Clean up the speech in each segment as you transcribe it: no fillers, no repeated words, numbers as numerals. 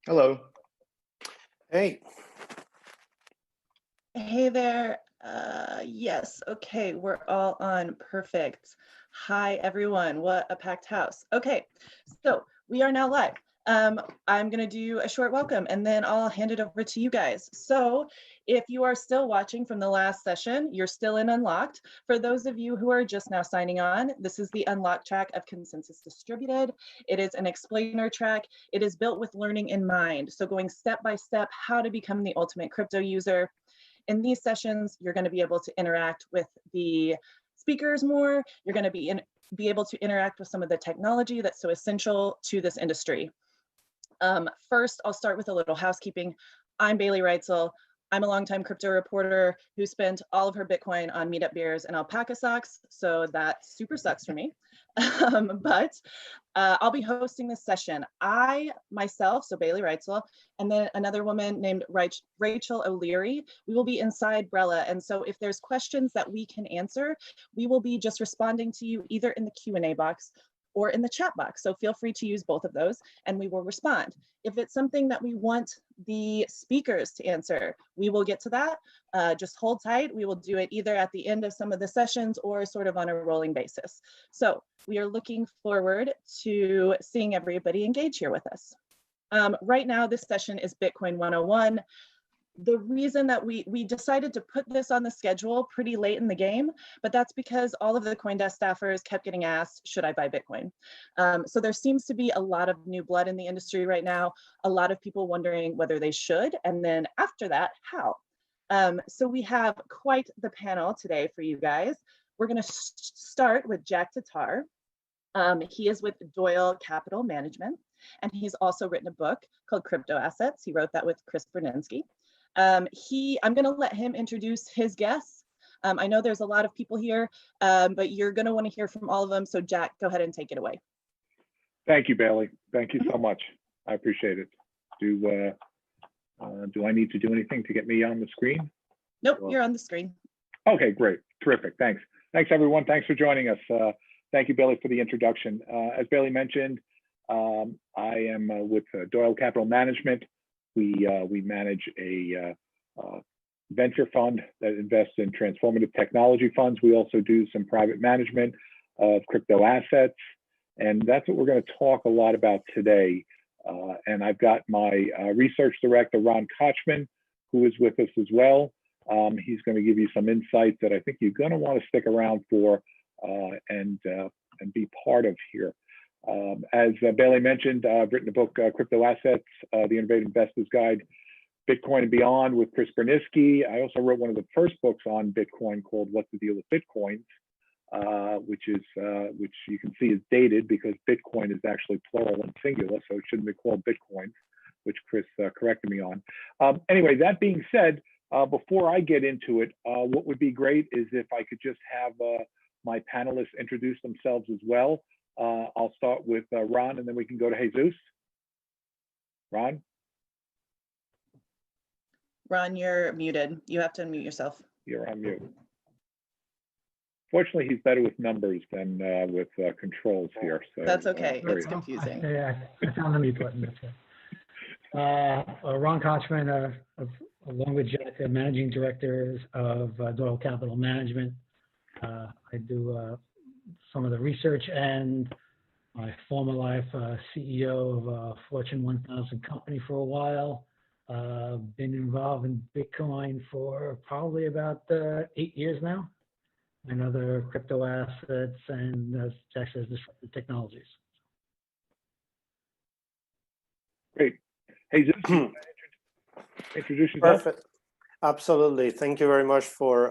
Hello. Hey. Hey there. Yes, okay, we're all on. Perfect. Hi, everyone. What a packed house. Okay, so we are now live. I'm going to do a short welcome and then I'll hand it over to you guys. So if you are still watching from the last session, you're still in Unlocked. For those of you who are just now signing on, this is the Unlocked track of Consensus Distributed. It is an explainer track. It is built with learning in mind. So going step by step, how to become the ultimate crypto user. In these sessions, you're going to be able to interact with the speakers more. You're going to be able to interact with some of the technology that's so essential to this industry. First, I'll start with a little housekeeping. I'm Bailey Reitzel. I'm a longtime crypto reporter who spent all of her Bitcoin on meetup beers and alpaca socks, so that super sucks for me. But I'll be hosting this session. I myself, so Bailey Reitzel, and then another woman named Rachel O'Leary, we will be inside Brella. And so if there's questions that we can answer, we will be just responding to you either in the Q&A box or in the chat box. So feel free to use both of those and we will respond. If it's something that we want the speakers to answer, we will get to that. Just hold tight. We will do it either at the end of some of the sessions or sort of on a rolling basis. So we are looking forward to seeing everybody engage here with us. Right now, this session is Bitcoin 101. The reason that we decided to put this on the schedule pretty late in the game, but that's because all of the CoinDesk staffers kept getting asked, should I buy Bitcoin? So there seems to be a lot of new blood in the industry right now, a lot of people wondering whether they should, and then after that, how? So we have quite the panel today for you guys. We're gonna start with Jack-Tatar. He is with Doyle-Capital-Management, and he's also written a book called Crypto Assets. He wrote that with Chris Berninsky. I'm going to let him introduce his guests. I know there's a lot of people here, but you're going to want to hear from all of them. So Jack, go ahead and take it away. Thank you, Bailey. Thank you so much. I appreciate it. Do I need to do anything to get me on the screen? Nope, you're on the screen. Okay, great. Terrific. Thanks. Thanks, everyone. Thanks for joining us. Thank you, Bailey, for the introduction. As Bailey mentioned, I am with Doyle Capital Management. We manage a venture fund that invests in transformative technology funds. We also do some private management of crypto assets, and that's what we're going to talk a lot about today. And I've got my research director, Ron-Kochman, who is with us as well. He's going to give you some insights that I think you're going to want to stick around for and be part of here. As Bailey mentioned, I've written a book, Crypto Assets, The Innovative Investor's Guide, Bitcoin and Beyond with Chris Berninsky. I also wrote one of the first books on Bitcoin called What's the Deal with Bitcoins, which you can see is dated because Bitcoin is actually plural and singular, so it shouldn't be called Bitcoin, which Chris corrected me on. Anyway, that being said, before I get into it, what would be great is if I could just have my panelists introduce themselves as well. I'll start with Ron, and then we can go to Jesus. Ron? Ron, you're muted. You have to unmute yourself. You're on mute. Fortunately, he's better with numbers than with controls here. So that's okay. It's confusing. Yeah, I found the mute button. That's right. Ron Kochman, along with Jack, managing directors of Doyle Capital Management. I do some of the research, and my former life CEO of a Fortune 1000 company for a while. Been involved in Bitcoin for probably about 8 years now, and other crypto assets, and as Jack says, disruptive technologies. Great. Jesus, introduce yourself. Perfect. Absolutely. Thank you very much for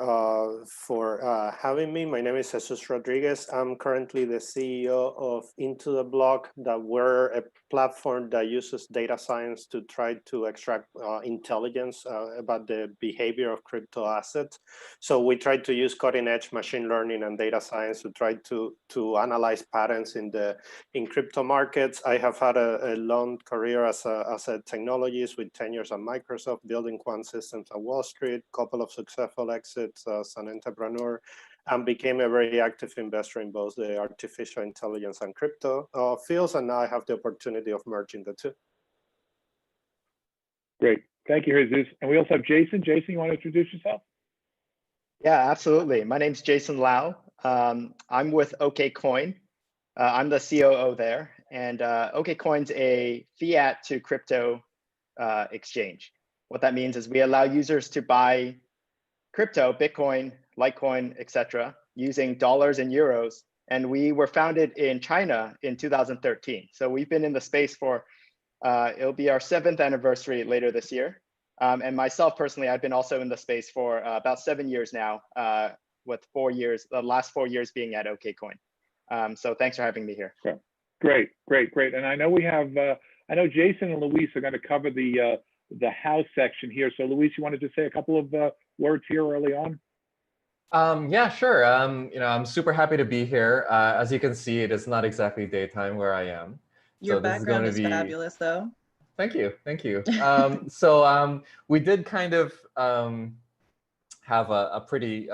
having me. My name is Jesus Rodriguez. I'm currently the CEO of Intotheblock, that we're a platform that uses data science to try to extract intelligence about the behavior of crypto assets. So we try to use cutting-edge machine learning and data science to try to analyze patterns in crypto markets. I have had a long career as a technologist with 10 years at Microsoft, building quant systems at Wall Street, couple of successful exits as an entrepreneur, and became a very active investor in both the artificial intelligence and crypto fields. And now I have the opportunity of merging the two. Great. Thank you, Jesus. And we also have Jason. Jason, you want to introduce yourself? Yeah, absolutely. My name's Jason-Lau. I'm with OKCoin. I'm the COO there. And OKCoin's a fiat to crypto exchange. What that means is we allow users to buy crypto, Bitcoin, Litecoin, etc., using dollars and euros. And we were founded in China in 2013. So we've been in the space for, it'll be our 7th anniversary later this year. And myself personally, I've been also in the space for about 7 years now, with 4 years, the last 4 years being at OKCoin. So thanks for having me here. Okay. Great, great, great. And I know we have, I know Jason and Luis are going to cover the house section here. So Luis, you wanted to say a couple of words here early on? Yeah, sure. You know, I'm super happy to be here. As you can see, it is not exactly daytime where I am. Your so this background is going to be fabulous, though. Thank you, thank you. We did kind of have a pretty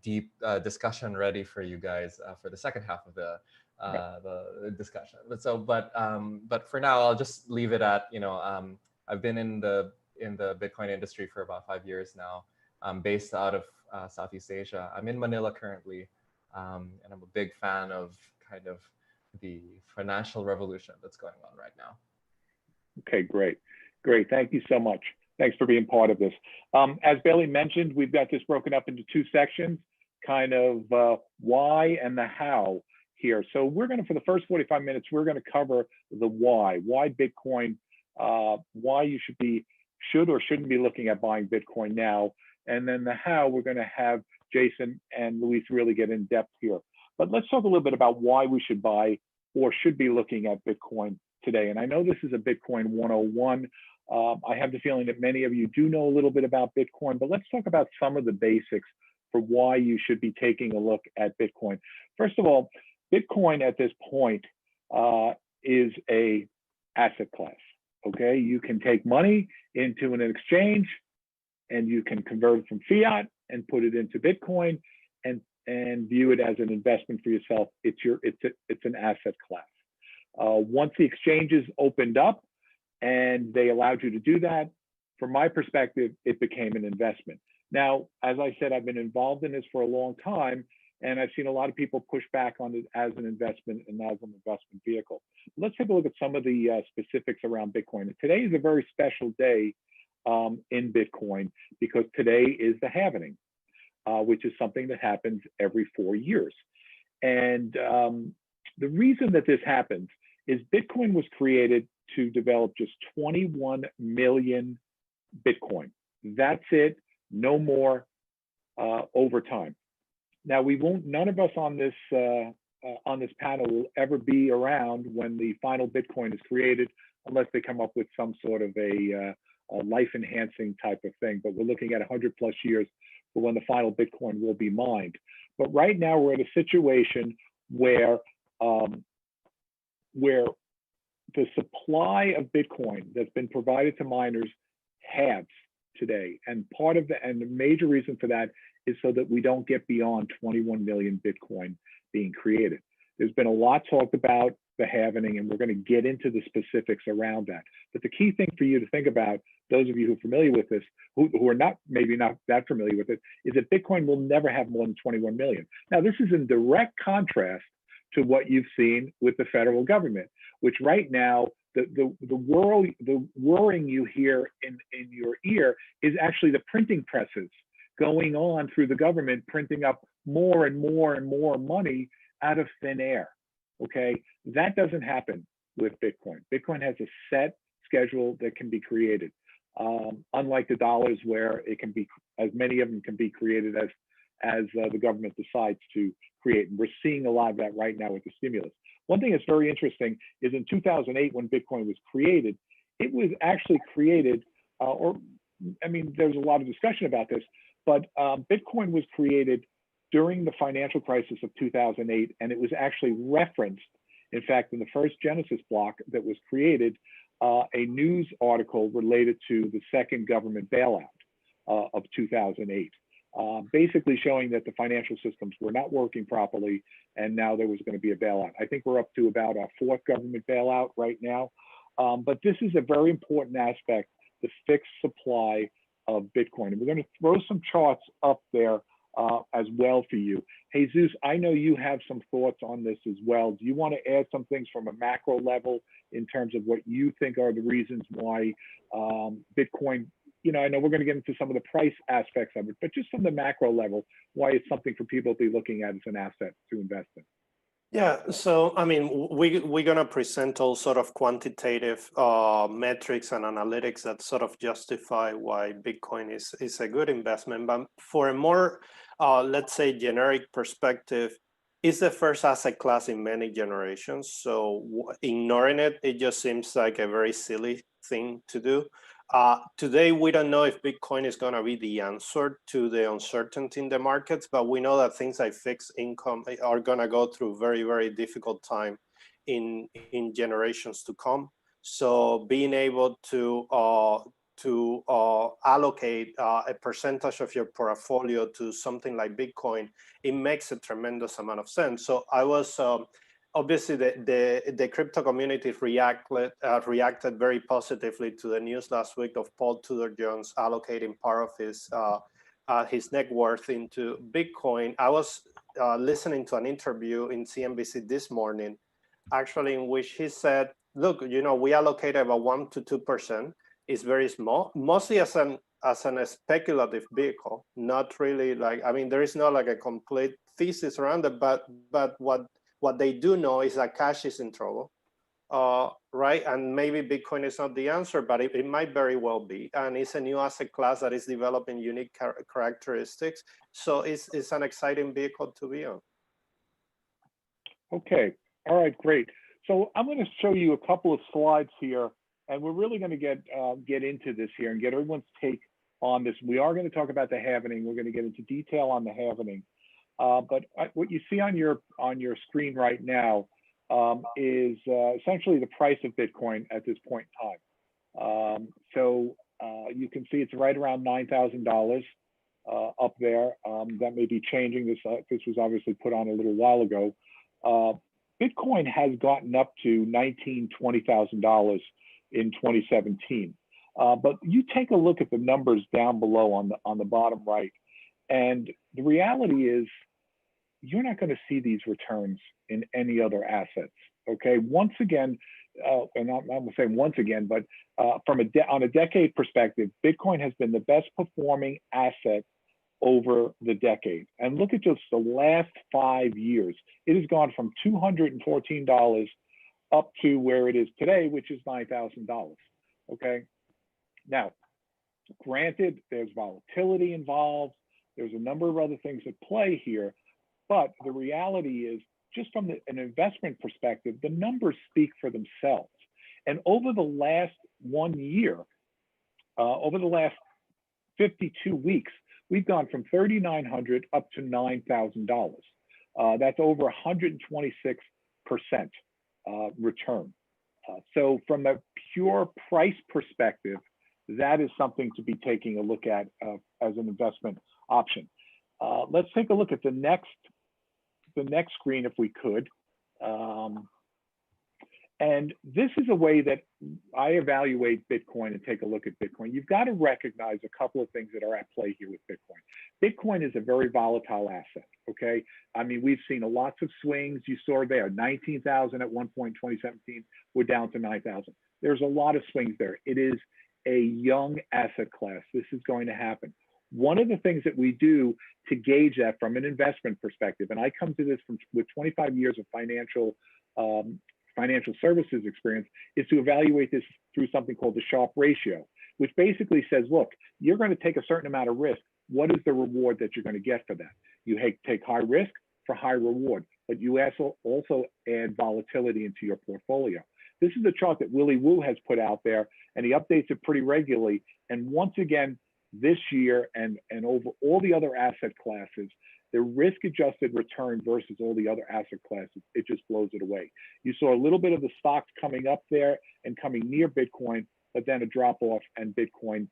deep discussion ready for you guys for the second half of the discussion. But for now, I'll just leave it at, you know, I've been in the Bitcoin industry for about 5 years now. I'm based out of Southeast Asia. I'm in Manila currently, and I'm a big fan of kind of the financial revolution that's going on right now. Okay, great. Great. Thank you so much. Thanks for being part of this. As Bailey mentioned, we've got this broken up into 2 sections, kind of why and the how here. So we're going to, for the first 45 minutes, we're going to cover the why Bitcoin, why you should or shouldn't be looking at buying Bitcoin now. And then the how, we're going to have Jason and Luis really get in depth here. But let's talk a little bit about why we should buy or should be looking at Bitcoin today. And I know this is a Bitcoin 101. I have the feeling that many of you do know a little bit about Bitcoin, but let's talk about some of the basics for why you should be taking a look at Bitcoin. First of all, Bitcoin at this point is a asset class, okay? You can take money into an exchange and you can convert it from fiat and put it into Bitcoin and view it as an investment for yourself. It's an asset class. Once the exchanges opened up and they allowed you to do that, from my perspective, it became an investment. Now, as I said, I've been involved in this for a long time, and I've seen a lot of people push back on it as an investment and as an investment vehicle. Let's take a look at some of the specifics around Bitcoin. Today is a very special day in Bitcoin because today is the halvening, which is something that happens every 4 years. And the reason that this happens is Bitcoin was created to develop just 21 million Bitcoin. That's it, no more over time. Now none of us on this panel will ever be around when the final Bitcoin is created, unless they come up with some sort of a life-enhancing type of thing. But we're looking at 100+ years for when the final Bitcoin will be mined. But right now we're in a situation where the supply of Bitcoin that's been provided to miners halves today. And the major reason for that is so that we don't get beyond 21 million Bitcoin being created. There's been a lot talked about the halvening, and we're going to get into the specifics around that. But the key thing for you to think about, those of you who are familiar with this, who are maybe not that familiar with it, is that Bitcoin will never have more than 21 million. Now, this is in direct contrast to what you've seen with the federal government, which right now, the whirring you hear in your ear is actually the printing presses going on through the government, printing up more and more and more money out of thin air. Okay, that doesn't happen with Bitcoin. Bitcoin has a set schedule that can be created, unlike the dollars where it can be, as many of them can be created as the government decides to create. And we're seeing a lot of that right now with the stimulus. One thing that's very interesting is in 2008, when Bitcoin was created, it was actually created, there's a lot of discussion about this, but Bitcoin was created during the financial crisis of 2008, and it was actually referenced, in fact, in the first Genesis block that was created, a news article related to the second government bailout of 2008, basically showing that the financial systems were not working properly, and now there was going to be a bailout. I think we're up to about our 4th government bailout right now. But this is a very important aspect, the fixed supply of Bitcoin. And we're going to throw some charts up there as well for you. Jesus, I know you have some thoughts on this as well. Do you want to add some things from a macro level in terms of what you think are the reasons why Bitcoin, you know, I know we're going to get into some of the price aspects of it, but just from the macro level, why it's something for people to be looking at as an asset to invest in? Yeah, so I mean, we're gonna present all sort of quantitative metrics and analytics that sort of justify why Bitcoin is a good investment. But for a more, let's say, generic perspective, it's the first asset class in many generations. So ignoring it, it just seems like a very silly thing to do. Today, we don't know if Bitcoin is going to be the answer to the uncertainty in the markets, but we know that things like fixed income are going to go through very, very difficult time in generations to come. So being able to allocate a percentage of your portfolio to something like Bitcoin, it makes a tremendous amount of sense. So I was obviously, the crypto community reacted very positively to the news last week of Paul Tudor Jones allocating part of his net worth into Bitcoin. I was listening to an interview in CNBC this morning, actually, in which he said, "Look, you know, we allocated about 1 to 2%. It's very small, mostly as a speculative vehicle, not really like, I mean, there is not like a complete thesis around it, but what they do know is that cash is in trouble, right? And maybe Bitcoin is not the answer, but it might very well be. And it's a new asset class that is developing unique characteristics. So it's an exciting vehicle to be on." Okay, all right, great. So I'm going to show you a couple of slides here, and we're really going to get into this here and get everyone's take on this. We are going to talk about the halvening. We're going to get into detail on the halvening. But what you see on your screen right now is essentially the price of Bitcoin at this point in time. So you can see it's right around $9,000 up there. That may be changing. This was obviously put on a little while ago. Bitcoin has gotten up to $19,000, $20,000 in 2017. But you take a look at the numbers down below on the bottom right, and the reality is, you're not going to see these returns in any other assets. Okay, once again, and I'm going to say once again, but on a decade perspective, Bitcoin has been the best performing asset over the decade. And look at just the last 5 years. It has gone from $214 up to where it is today, which is $9,000. Okay, now, granted, there's volatility involved. There's a number of other things at play here. But the reality is, just from an investment perspective, the numbers speak for themselves. And over the last 1 year, over the last 52 weeks, we've gone from $3,900 up to $9,000. That's over 126% return. So from a pure price perspective, that is something to be taking a look at as an investment option. Let's take a look at the next screen if we could. And this is a way that I evaluate Bitcoin and take a look at Bitcoin. You've got to recognize a couple of things that are at play here with Bitcoin. Bitcoin is a very volatile asset, okay? I mean, we've seen lots of swings. You saw there, 19,000 at one point in 2017, we're down to 9,000. There's a lot of swings there. It is a young asset class. This is going to happen. One of the things that we do to gauge that from an investment perspective, and I come to this with 25 years of financial services experience, is to evaluate this through something called the Sharpe ratio, which basically says, look, you're going to take a certain amount of risk. What is the reward that you're going to get for that? You take high risk for high reward, but you also add volatility into your portfolio. This is a chart that Willy Woo has put out there, and he updates it pretty regularly. And once again, this year and over all the other asset classes, the risk-adjusted return versus all the other asset classes, it just blows it away. You saw a little bit of the stocks coming up there and coming near Bitcoin, but then a drop off, and Bitcoin,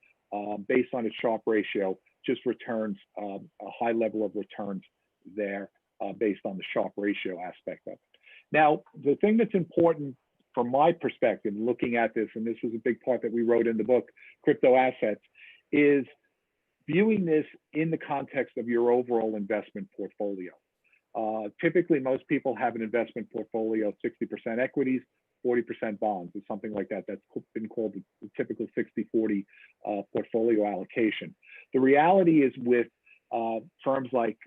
based on its Sharpe ratio, just returns a high level of returns there based on the Sharpe ratio aspect of it. Now, the thing that's important from my perspective, looking at this, and this was a big part that we wrote in the book, Crypto Assets, is viewing this in the context of your overall investment portfolio. Typically, most people have an investment portfolio of 60% equities, 40% bonds, or something like that. That's been called the typical 60-40 portfolio allocation. The reality is with firms like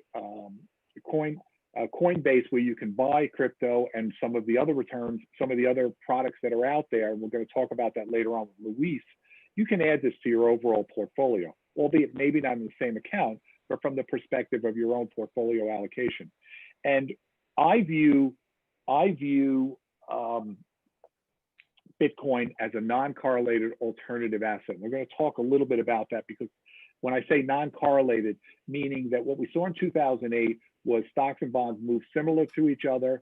Coinbase, where you can buy crypto and some of the other returns, some of the other products that are out there, and we're going to talk about that later on with Luis, you can add this to your overall portfolio, albeit maybe not in the same account, but from the perspective of your own portfolio allocation. And I view Bitcoin as a non-correlated alternative asset. We're going to talk a little bit about that, because when I say non-correlated, meaning that what we saw in 2008 was stocks and bonds moved similar to each other.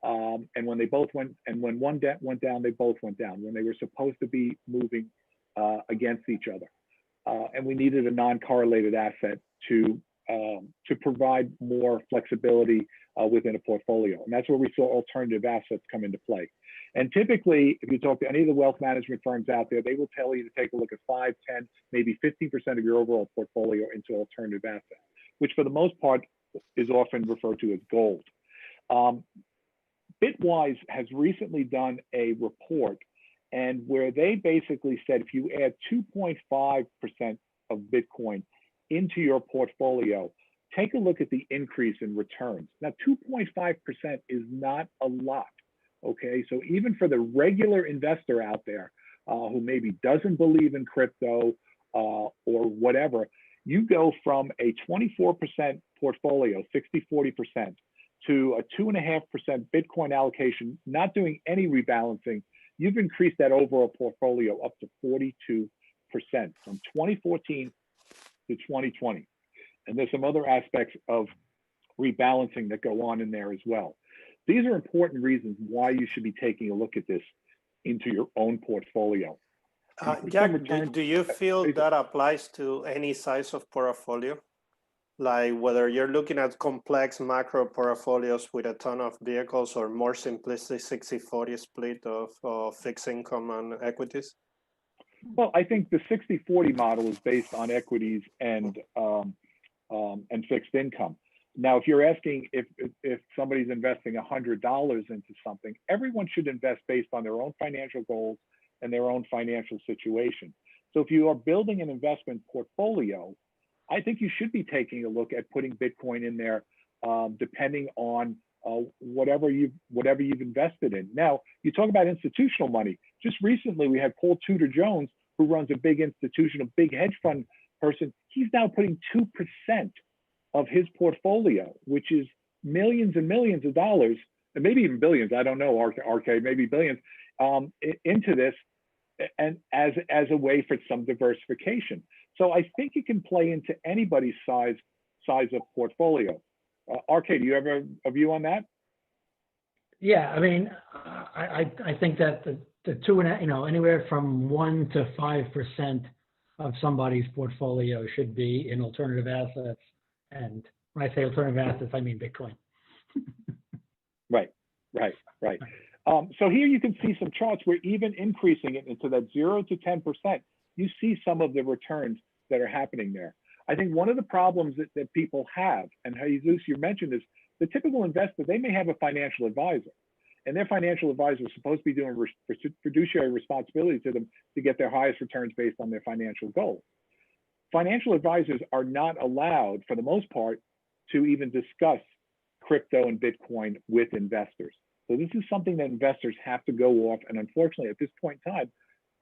And when they both went, and when one went down, they both went down when they were supposed to be moving against each other. And we needed a non-correlated asset to provide more flexibility within a portfolio. And that's where we saw alternative assets come into play. And typically, if you talk to any of the wealth management firms out there, they will tell you to take a look at 5, 10, maybe 15% of your overall portfolio into alternative assets, which for the most part is often referred to as gold. Bitwise has recently done a report, and where they basically said if you add 2.5% of Bitcoin into your portfolio, take a look at the increase in returns. Now, 2.5% is not a lot, okay? So even for the regular investor out there who maybe doesn't believe in crypto or whatever, you go from a 24% portfolio, 60-40%, to a 2.5% Bitcoin allocation, not doing any rebalancing, you've increased that overall portfolio up to 42% from 2014 to 2020. And there's some other aspects of rebalancing that go on in there as well. These are important reasons why you should be taking a look at this into your own portfolio. Jack, do you feel that applies to any size of portfolio? Like whether you're looking at complex macro portfolios with a ton of vehicles or more simplistic 60-40 split of fixed income and equities? Well, I think the 60-40 model is based on equities and fixed income. Now, if you're asking if somebody's investing $100 into something, everyone should invest based on their own financial goals and their own financial situation. So if you are building an investment portfolio, I think you should be taking a look at putting Bitcoin in there, depending on whatever you've invested in. Now, you talk about institutional money. Just recently, we had Paul Tudor Jones, who runs a big institutional, big hedge fund person. He's now putting 2% of his portfolio, which is millions and millions of dollars, and maybe even billions, I don't know, RK, maybe billions, into this, and as a way for some diversification. So I think it can play into anybody's size of portfolio. RK, do you have a view on that? Yeah, I mean, I think that the two and anywhere from 1 to 5% of somebody's portfolio should be in alternative assets. And when I say alternative assets, I mean Bitcoin. Right. So here you can see some charts where even increasing it into that 0 to 10%, you see some of the returns that are happening there. I think one of the problems that people have, and Jesus, you mentioned this, the typical investor, they may have a financial advisor, and their financial advisor is supposed to be doing fiduciary responsibility to them to get their highest returns based on their financial goals. Financial advisors are not allowed, for the most part, to even discuss crypto and Bitcoin with investors. So this is something that investors have to go off, and unfortunately at this point in time,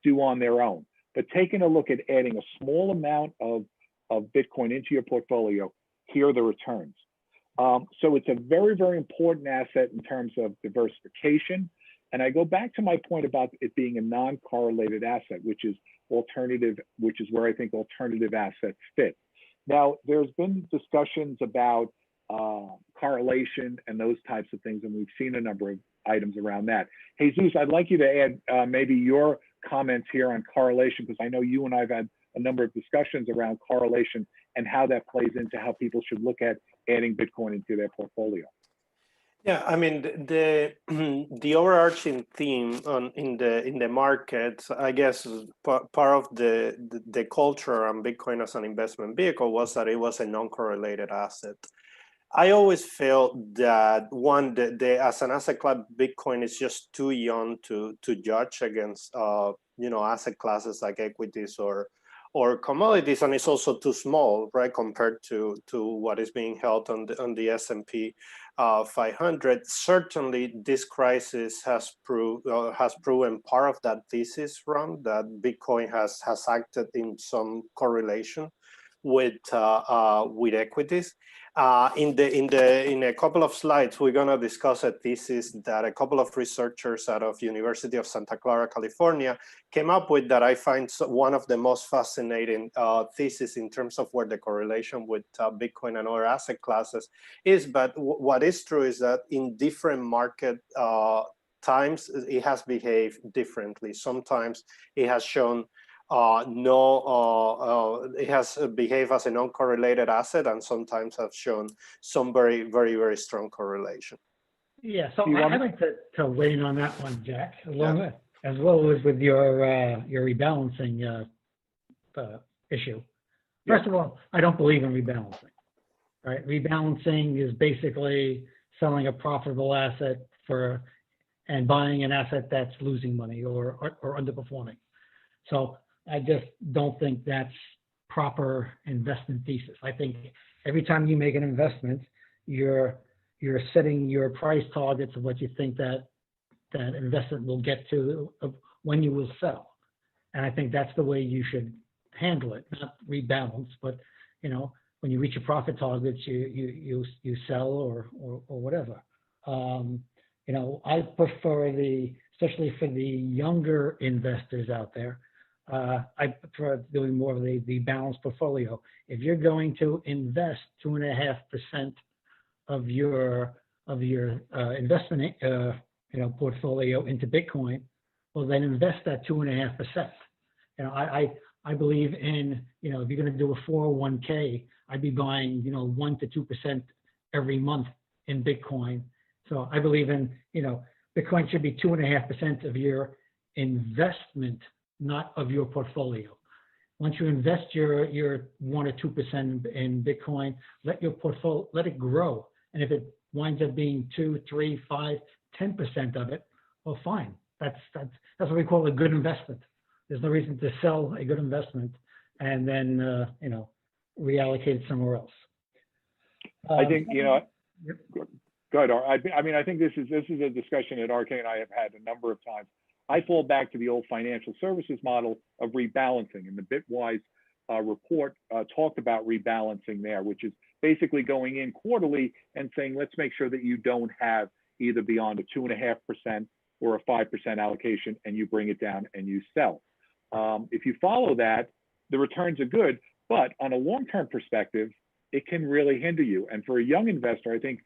do on their own. But taking a look at adding a small amount of Bitcoin into your portfolio, here are the returns. So it's a very, very important asset in terms of diversification. And I go back to my point about it being a non-correlated asset, which is where I think alternative assets fit. Now, there's been discussions about correlation and those types of things, and we've seen a number of items around that. Jesus, I'd like you to add maybe your comments here on correlation, because I know you and I've had a number of discussions around correlation and how that plays into how people should look at adding Bitcoin into their portfolio. Yeah, I mean the overarching theme in the market, I guess, part of the culture on Bitcoin as an investment vehicle was that it was a non-correlated asset. I always felt that as an asset class, Bitcoin is just too young to judge against asset classes like equities or commodities, and it's also too small, right, compared to what is being held on the S&P 500. Certainly, this crisis has proven part of that thesis, Ron, that Bitcoin has acted in some correlation with equities. In a couple of slides, we're going to discuss a thesis that a couple of researchers out of University of Santa Clara, California, came up with that I find one of the most fascinating theses in terms of where the correlation with Bitcoin and other asset classes is. But what is true is that in different market times, it has behaved differently. Sometimes it has shown it has behaved as a non-correlated asset, and sometimes have shown some very, very, very strong correlation. Yeah, so I'd like to weigh in on that one, Jack, as well as with your rebalancing issue. First of all, I don't believe in rebalancing. Right, rebalancing is basically selling a profitable asset and buying an asset that's losing money or underperforming. So I just don't think that's proper investment thesis. I think every time you make an investment, you're setting your price targets of what you think that investment will get to when you will sell. And I think that's the way you should handle it, not rebalance, but when you reach your profit targets, you sell or whatever. I prefer especially for the younger investors out there, I prefer doing more of the balanced portfolio. If you're going to invest 2.5% of your investment portfolio into Bitcoin, well then invest that 2.5%. I believe in if you're going to do a 401k, I'd be buying 1 to 2% every month in Bitcoin. So I believe in Bitcoin should be 2.5% of your investment, not of your portfolio. Once you invest your 1 or 2% in Bitcoin, let it grow. And if it winds up being 2, 3, 5, 10% of it, well, fine. That's what we call a good investment. There's no reason to sell a good investment and then reallocate it somewhere else. I think Yep. Good. I think this is a discussion that RK and I have had a number of times. I fall back to the old financial services model of rebalancing, and the Bitwise report talked about rebalancing there, which is basically going in quarterly and saying, let's make sure that you don't have either beyond a 2.5% or a 5% allocation, and you bring it down and you sell. If you follow that, the returns are good, but on a long-term perspective, it can really hinder you. And for a young investor, I think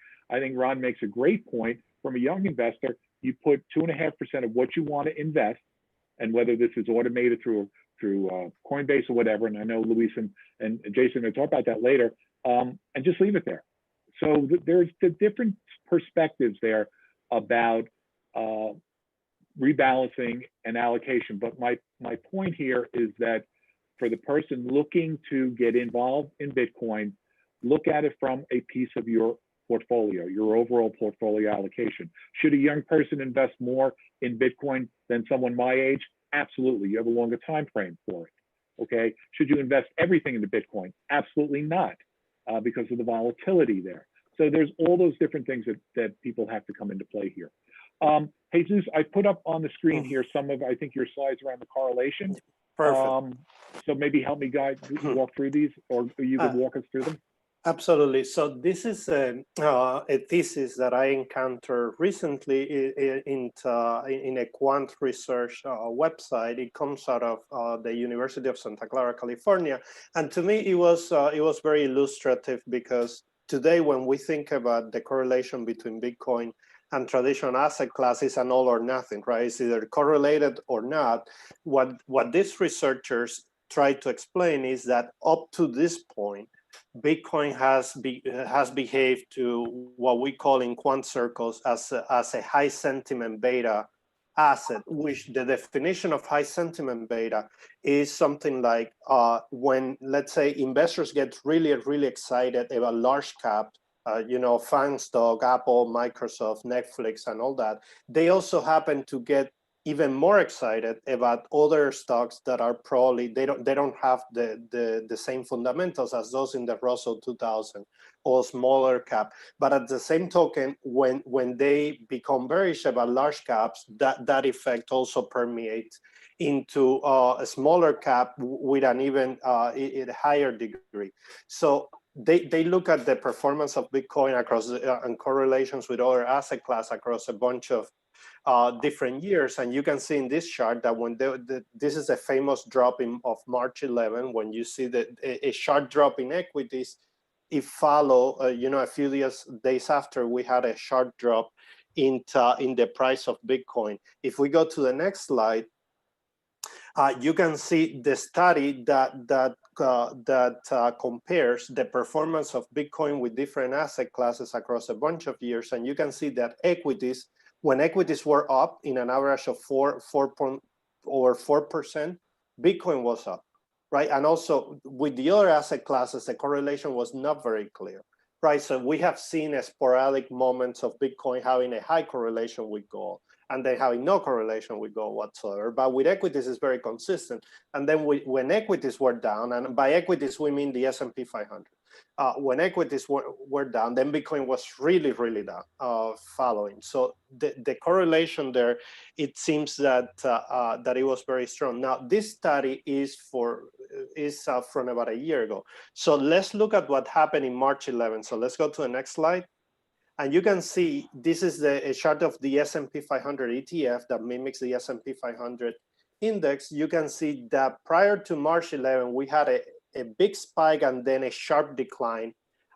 Ron makes a great point. From a young investor, you put 2.5% of what you want to invest, and whether this is automated through Coinbase or whatever, and I know Luis and Jason will talk about that later, and just leave it there. So there's the different perspectives there about rebalancing and allocation. But my point here is that for the person looking to get involved in Bitcoin, look at it from a piece of your portfolio, your overall portfolio allocation. Should a young person invest more in Bitcoin than someone my age? Absolutely. You have a longer time frame for it. Okay. Should you invest everything into Bitcoin? Absolutely not, because of the volatility there. So there's all those different things that people have to come into play here. Jesus, I put up on the screen here some of, I think, your slides around the correlation. Perfect. So maybe help me walk through these, or you could walk us through them. Absolutely. So this is a thesis that I encountered recently in a quant research website. It comes out of the University of Santa Clara, California, and to me it was very illustrative, because today when we think about the correlation between Bitcoin and traditional asset classes, and all or nothing, right? It's either correlated or not. What these researchers try to explain is that up to this point, Bitcoin has behaved to what we call in quant circles as a high sentiment beta asset, which the definition of high sentiment beta is something like when, let's say, investors get really excited about large cap, FANG stock, Apple, Microsoft, Netflix, and all that. They also happen to get even more excited about other stocks that are probably they don't have the same fundamentals as those in the Russell 2000 or smaller cap. But at the same token, when they become bearish about large caps, that effect also permeates into a smaller cap with an even higher degree. So they look at the performance of Bitcoin across and correlations with other asset class across a bunch of different years, and you can see in this chart that when this is a famous drop of March 11, when you see that a sharp drop in equities, it followed a few days after we had a sharp drop in the price of Bitcoin. If we go to the next slide, you can see the study that compares the performance of Bitcoin with different asset classes across a bunch of years, and you can see that equities, when equities were up in an average of over 4%, Bitcoin was up, right? And also with the other asset classes, the correlation was not very clear, right? So we have seen a sporadic moments of Bitcoin having a high correlation with gold, and then having no correlation with gold whatsoever. But with equities, it's very consistent. And then when equities were down, and by equities, we mean the S&P 500. When equities were down, then Bitcoin was really down, following. So the correlation there, it seems that it was very strong. Now, this study is from about a year ago. So let's look at what happened in March 11. So let's go to the next slide. And you can see this is a chart of the S&P 500 ETF that mimics the S&P 500 index. You can see that prior to March 11, we had a big spike and then a sharp decline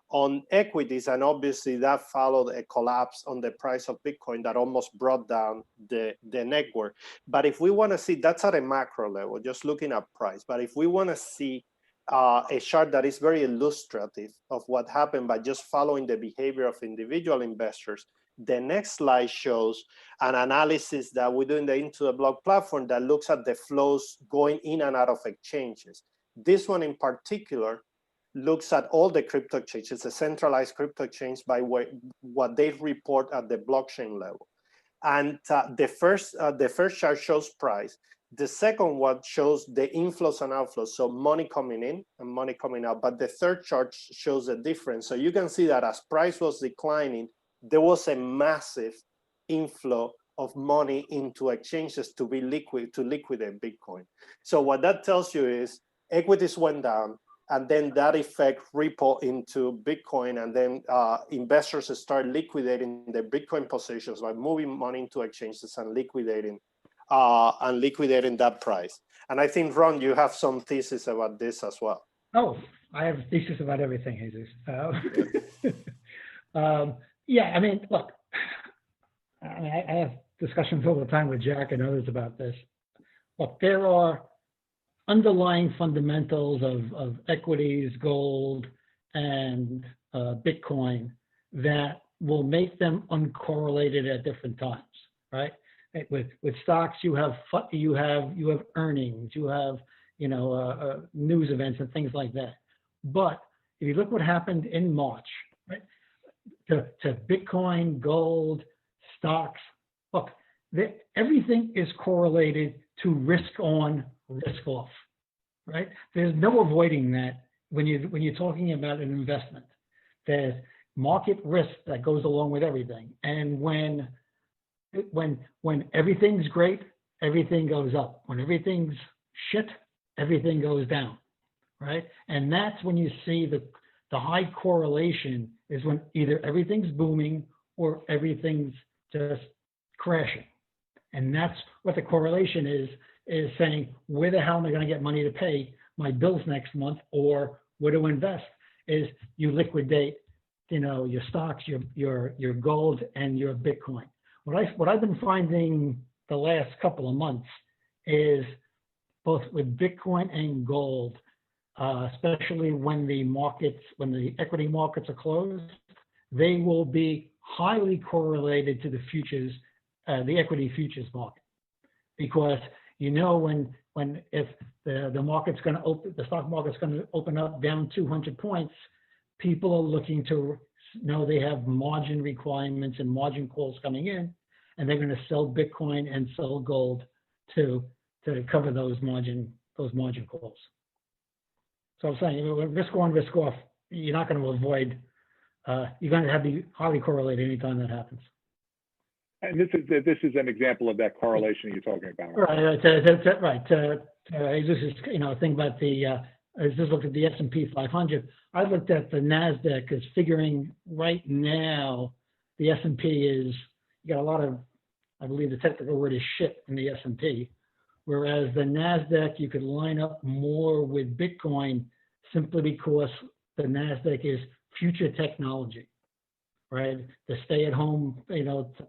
on equities. And obviously that followed a collapse on the price of Bitcoin that almost brought down the network. But if we want to see, that's at a macro level, just looking at price. But if we want to see a chart that is very illustrative of what happened by just following the behavior of individual investors, the next slide shows an analysis that we do in the Intotheblock platform that looks at the flows going in and out of exchanges. This one in particular looks at all the crypto exchanges, a centralized crypto exchange by what they report at the blockchain level. And the first chart shows price. The second one shows the inflows and outflows, so money coming in and money coming out. But the third chart shows the difference. So you can see that as price was declining, there was a massive inflow of money into exchanges to liquidate Bitcoin. So what that tells you is equities went down, and then that effect rippled into Bitcoin, and then investors start liquidating their Bitcoin positions by moving money into exchanges and liquidating that price. And I think, Ron, you have some thesis about this as well. Oh, I have a thesis about everything, Jesus. Yeah, I mean, look, I have discussions all the time with Jack and others about this. Look, there are underlying fundamentals of equities, gold, and Bitcoin that will make them uncorrelated at different times, right? With stocks, you have earnings, you have news events and things like that. But if you look what happened in March, right, to Bitcoin, gold, stocks, look, everything is correlated to risk on, risk off, right? There's no avoiding that when you're talking about an investment. There's market risk that goes along with everything, and when everything's great, everything goes up. When everything's shit, everything goes down, right? And that's when you see the high correlation is when either everything's booming or everything's just crashing. And that's what the correlation is saying, where the hell am I going to get money to pay my bills next month, or where to invest? Is you liquidate, your stocks, your gold, and your Bitcoin. What I've been finding the last couple of months is both with Bitcoin and gold, especially when the equity markets are closed, they will be highly correlated to the futures, the equity futures market, because if the market's going to open, the stock market's going to open up down 200 points, people are looking to know they have margin requirements and margin calls coming in, and they're going to sell Bitcoin and sell gold to cover those margin calls. So I'm saying, risk on, risk off, you're not going to avoid. You're going to have to be highly correlated anytime that happens. And this is an example of that correlation you're talking about. Right. This is think about I just looked at the S&P 500. I looked at the NASDAQ as figuring right now the S&P is, you got a lot of, I believe the technical word is shit in the S&P, whereas the NASDAQ you could line up more with Bitcoin simply because the NASDAQ is future technology, right? The stay-at-home,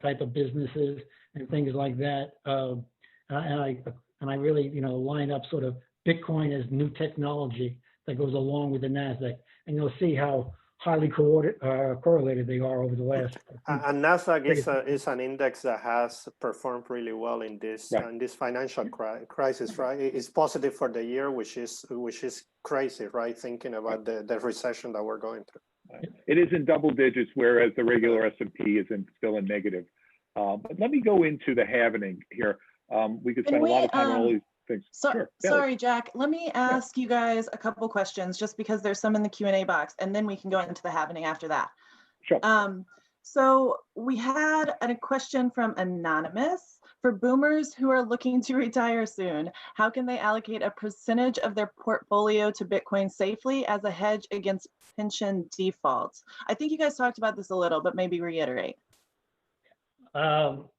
type of businesses and things like that. And I really, line up sort of Bitcoin as new technology that goes along with the NASDAQ, and you'll see how highly correlated they are over the last. And NASDAQ is an index that has performed really well in this financial crisis, right? It's positive for the year, which is crazy, right? Thinking about the recession that we're going through. It is in double digits, whereas the regular S&P is still in negative. But let me go into the halvening here. We could spend a lot of time on all these things. Sure. Sorry, Jack. Let me ask you guys a couple questions, just because there's some in the Q&A box, and then we can go into the halvening after that. Sure. So we had a question from Anonymous. For boomers who are looking to retire soon, how can they allocate a percentage of their portfolio to Bitcoin safely as a hedge against pension defaults? I think you guys talked about this a little, but maybe reiterate. So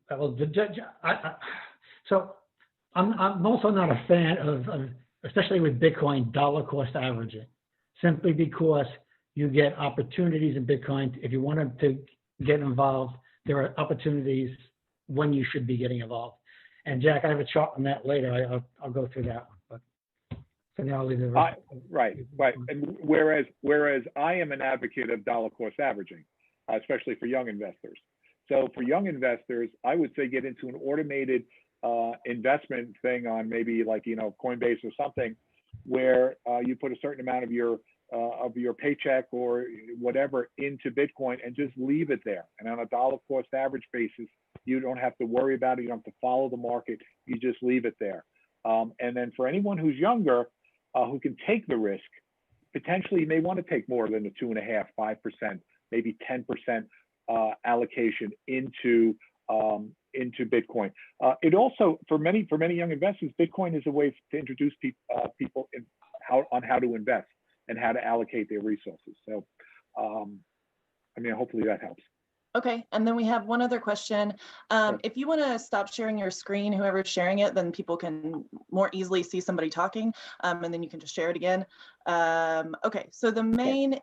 I'm also not a fan of, especially with Bitcoin, dollar cost averaging, simply because you get opportunities in Bitcoin. If you wanted to get involved, there are opportunities when you should be getting involved. And Jack, I have a chart on that later. I'll go through that one. But for now, I'll leave it right. And whereas I am an advocate of dollar cost averaging, especially for young investors. So for young investors, I would say get into an automated investment thing on maybe like Coinbase or something, where you put a certain amount of your paycheck or whatever into Bitcoin and just leave it there. And on a dollar cost average basis, you don't have to worry about it. You don't have to follow the market. You just leave it there. And then for anyone who's younger, who can take the risk, potentially you may want to take more than the 2.5%, 5%, maybe 10% allocation into Bitcoin. It also, for many young investors, Bitcoin is a way to introduce people on how to invest and how to allocate their resources. So, hopefully that helps. Okay, and then we have one other question. If you want to stop sharing your screen, whoever's sharing it, then people can more easily see somebody talking, and then you can just share it again. Okay, so the main,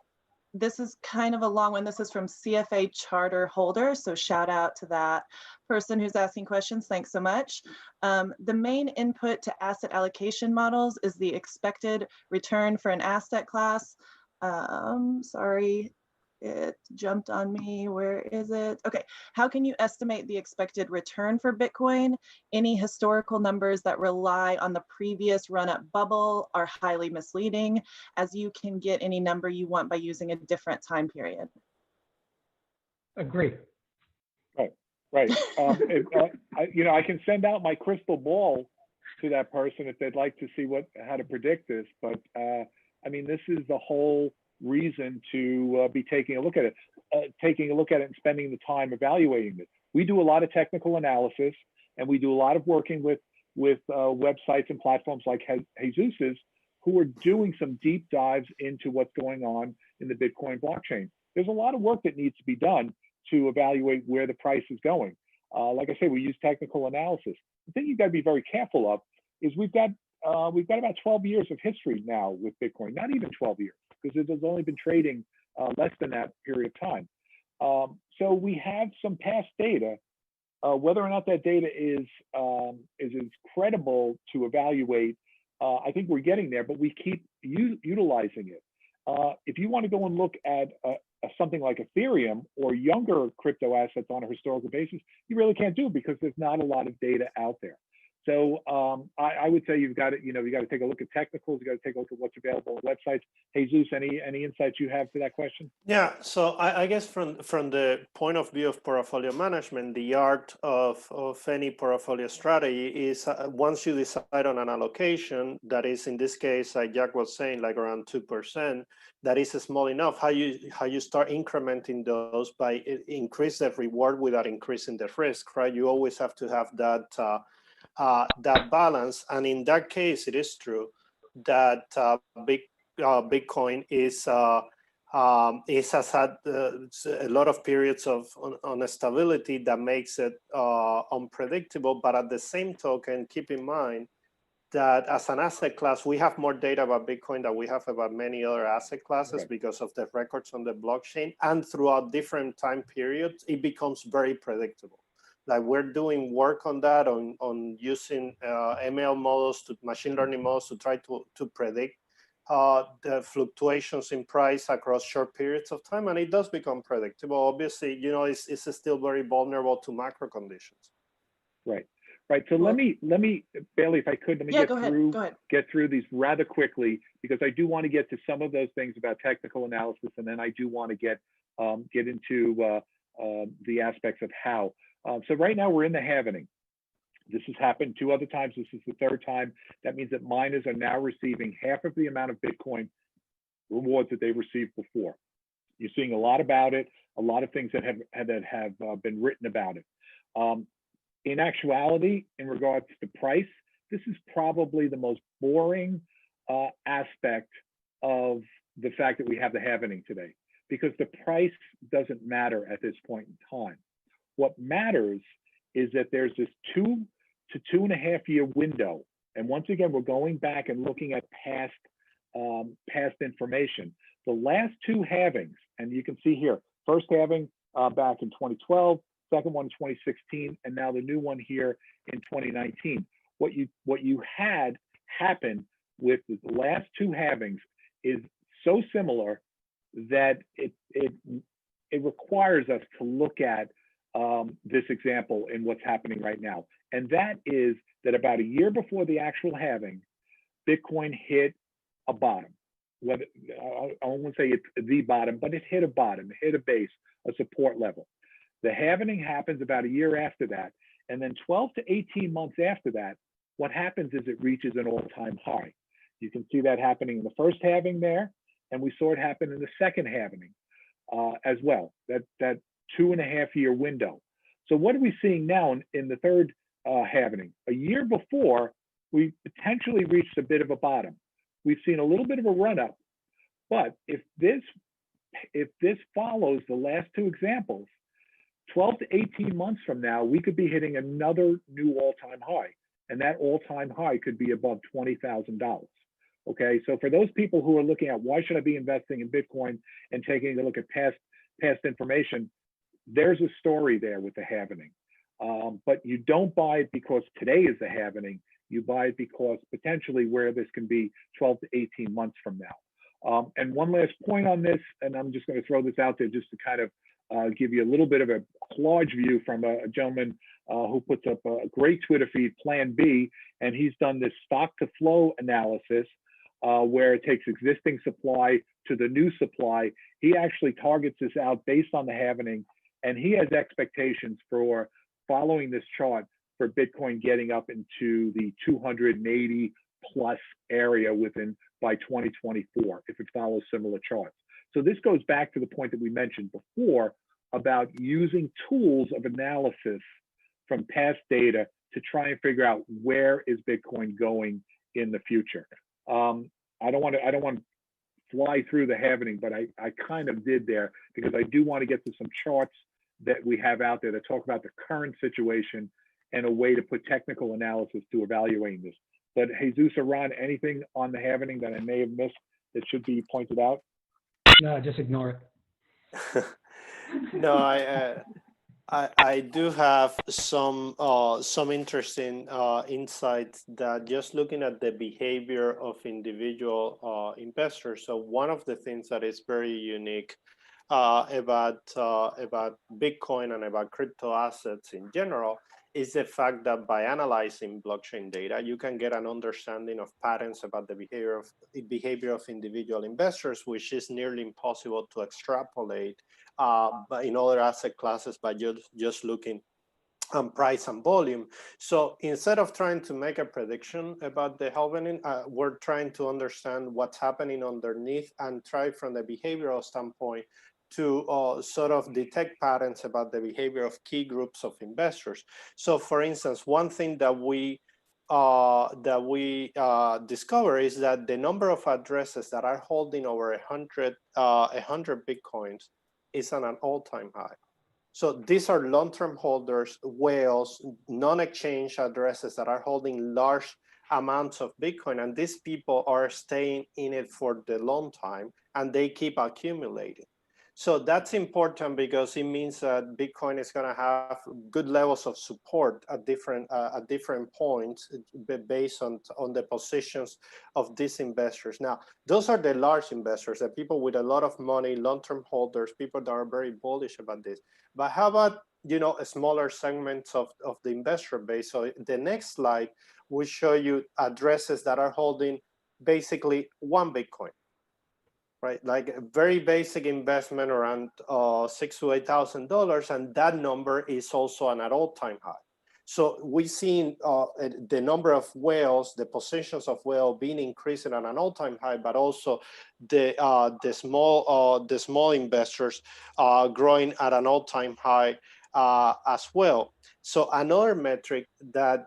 this is kind of a long one. This is from CFA Charter Holder, so shout out to that person who's asking questions. Thanks so much. The main input to asset allocation models is the expected return for an asset class. Sorry, it jumped on me. Where is it? Okay, how can you estimate the expected return for Bitcoin? Any historical numbers that rely on the previous run-up bubble are highly misleading, as you can get any number you want by using a different time period. Agree. Right. I can send out my crystal ball to that person if they'd like to see how to predict this. But this is the whole reason to be taking a look at it, and spending the time evaluating it. We do a lot of technical analysis, and we do a lot of working with websites and platforms like Jesus's, who are doing some deep dives into what's going on in the Bitcoin blockchain. There's a lot of work that needs to be done to evaluate where the price is going. Like I say, we use technical analysis. The thing you've got to be very careful of is we've got about 12 years of history now with Bitcoin, not even 12 years, because it has only been trading less than that period of time. So we have some past data. Whether or not that data is credible to evaluate I think we're getting there, but we keep utilizing it. If you want to go and look at something like Ethereum or younger crypto assets on a historical basis, you really can't do it because there's not a lot of data out there. So I would say you've got to, you got to take a look at technicals. You got to take a look at what's available on websites. Jesus, any insights you have to that question? Yeah, so I guess from the point of view of portfolio management, the art of any portfolio strategy is once you decide on an allocation that is, in this case, like Jack was saying, like around 2%, that is small enough. How you start incrementing those by increase the reward without increasing the risk, right? You always have to have that that balance, and in that case, it is true that Bitcoin has had a lot of periods of instability that makes it unpredictable. But at the same token, keep in mind that as an asset class, we have more data about Bitcoin than we have about many other asset classes, right, because of the records on the blockchain. And throughout different time periods, it becomes very predictable. Like we're doing work on that, on using ML models, machine learning models to try to predict the fluctuations in price across short periods of time, and it does become predictable. Obviously, it's still very vulnerable to macro conditions. Right. So let me, Bailey, if I could, let me get through these rather quickly, because I do want to get to some of those things about technical analysis, and then I do want to get into the aspects of how. So right now we're in the halvening. This has happened 2 other times. This is the 3rd time. That means that miners are now receiving half of the amount of Bitcoin rewards that they received before. You're seeing a lot about it, a lot of things that have been written about it. In actuality, in regards to price, this is probably the most boring aspect of the fact that we have the halvening today, because the price doesn't matter at this point in time. What matters is that there's this 2 to 2.5 year window. And once again, we're going back and looking at past information. The last 2 halvings, and you can see here, first halving back in 2012, second one in 2016, and now the new one here in 2019. What you had happen with the last 2 halvings is so similar that it requires us to look at this example in what's happening right now. And that is that about a year before the actual halving, Bitcoin hit a bottom. Whether I won't say it's the bottom, but it hit a bottom, it hit a base, a support level. The halving happens about a year after that. And then 12 to 18 months after that, what happens is it reaches an all-time high. You can see that happening in the first halving there, and we saw it happen in the second halving as well, that 2.5 year window. So what are we seeing now in the third halving? A year before, we potentially reached a bit of a bottom. We've seen a little bit of a run up, but if this follows the last 2 examples, 12 to 18 months from now, we could be hitting another new all-time high, and that all-time high could be above $20,000. Okay, so for those people who are looking at why should I be investing in Bitcoin and taking a look at past information, there's a story there with the halvening. But you don't buy it because today is the halvening. You buy it because potentially where this can be 12 to 18 months from now. And one last point on this, and I'm just going to throw this out there just to kind of give you a little bit of a large view from a gentleman who puts up a great Twitter feed, Plan B, and he's done this stock to flow analysis where it takes existing supply to the new supply. He actually targets this out based on the halvening, and he has expectations for following this chart for Bitcoin getting up into the 280 plus area by 2024 if it follows similar charts. So this goes back to the point that we mentioned before about using tools of analysis from past data to try and figure out where is Bitcoin going in the future. I don't want to fly through the halvening, but I kind of did there because I do want to get to some charts that we have out there that talk about the current situation and a way to put technical analysis to evaluating this. But Jesus or Ron, anything on the halvening that I may have missed that should be pointed out? No, just ignore it. No, I do have some interesting insights that just looking at the behavior of individual investors. So one of the things that is very unique about Bitcoin and about crypto assets in general is the fact that by analyzing blockchain data, you can get an understanding of patterns about the behavior of individual investors, which is nearly impossible to extrapolate but in other asset classes by just looking price and volume. So instead of trying to make a prediction about the halving, we're trying to understand what's happening underneath and try from the behavioral standpoint to sort of detect patterns about the behavior of key groups of investors. So for instance, one thing that we discover is that the number of addresses that are holding over 100 Bitcoins is at an all-time high. So these are long-term holders, whales, non-exchange addresses that are holding large amounts of Bitcoin. And these people are staying in it for the long time and they keep accumulating. So that's important because it means that Bitcoin is going to have good levels of support at different points based on the positions of these investors. Now, those are the large investors, the people with a lot of money, long-term holders, people that are very bullish about this. But how about, smaller segments of the investor base? So the next slide will show you addresses that are holding basically one Bitcoin. Right, like a very basic investment around $6,000 to $8,000, and that number is also an all-time high. So we've seen the number of whales, the positions of whale being increasing at an all-time high, but also the small investors growing at an all-time high as well. So another metric that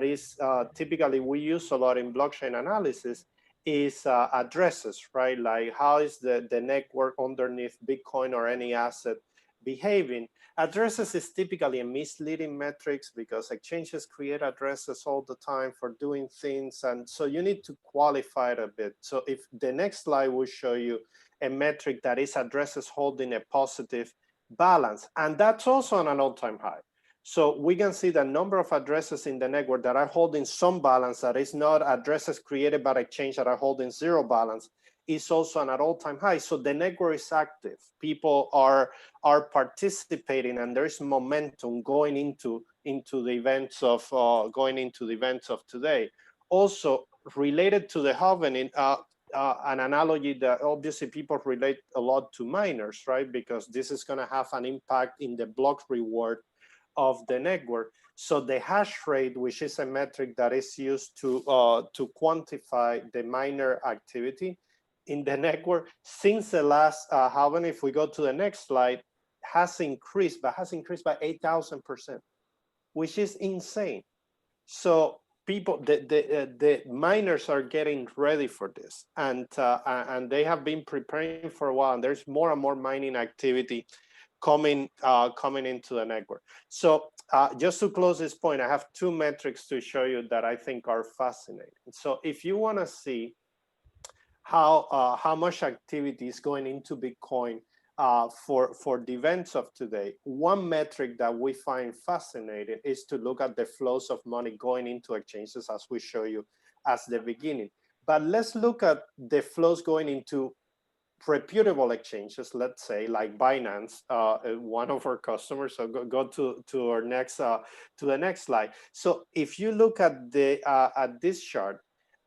is typically we use a lot in blockchain analysis is addresses, right? Like how is the network underneath Bitcoin or any asset behaving? Addresses is typically a misleading metrics because exchanges create addresses all the time for doing things. And so you need to qualify it a bit. So if the next slide will show you a metric that is addresses holding a positive balance, and that's also on an all-time high. So we can see the number of addresses in the network that are holding some balance that is not addresses created by exchange that are holding zero balance is also an all-time high. So the network is active. People are participating, and there's momentum going into the events of today. Also related to the halving, an analogy that obviously people relate a lot to miners, right? Because this is going to have an impact in the block reward of the network. So the hash rate, which is a metric that is used to quantify the miner activity in the network, since the last halving, if we go to the next slide, has increased by 8,000%, which is insane. So people, the miners are getting ready for this, and they have been preparing for a while. And there's more and more mining activity coming into the network. So just to close this point, I have two metrics to show you that I think are fascinating. So if you want to see how much activity is going into Bitcoin for the events of today, one metric that we find fascinating is to look at the flows of money going into exchanges, as we show you as the beginning. But let's look at the flows going into reputable exchanges, let's say like Binance, one of our customers. So go to our next to the next slide. So if you look at this chart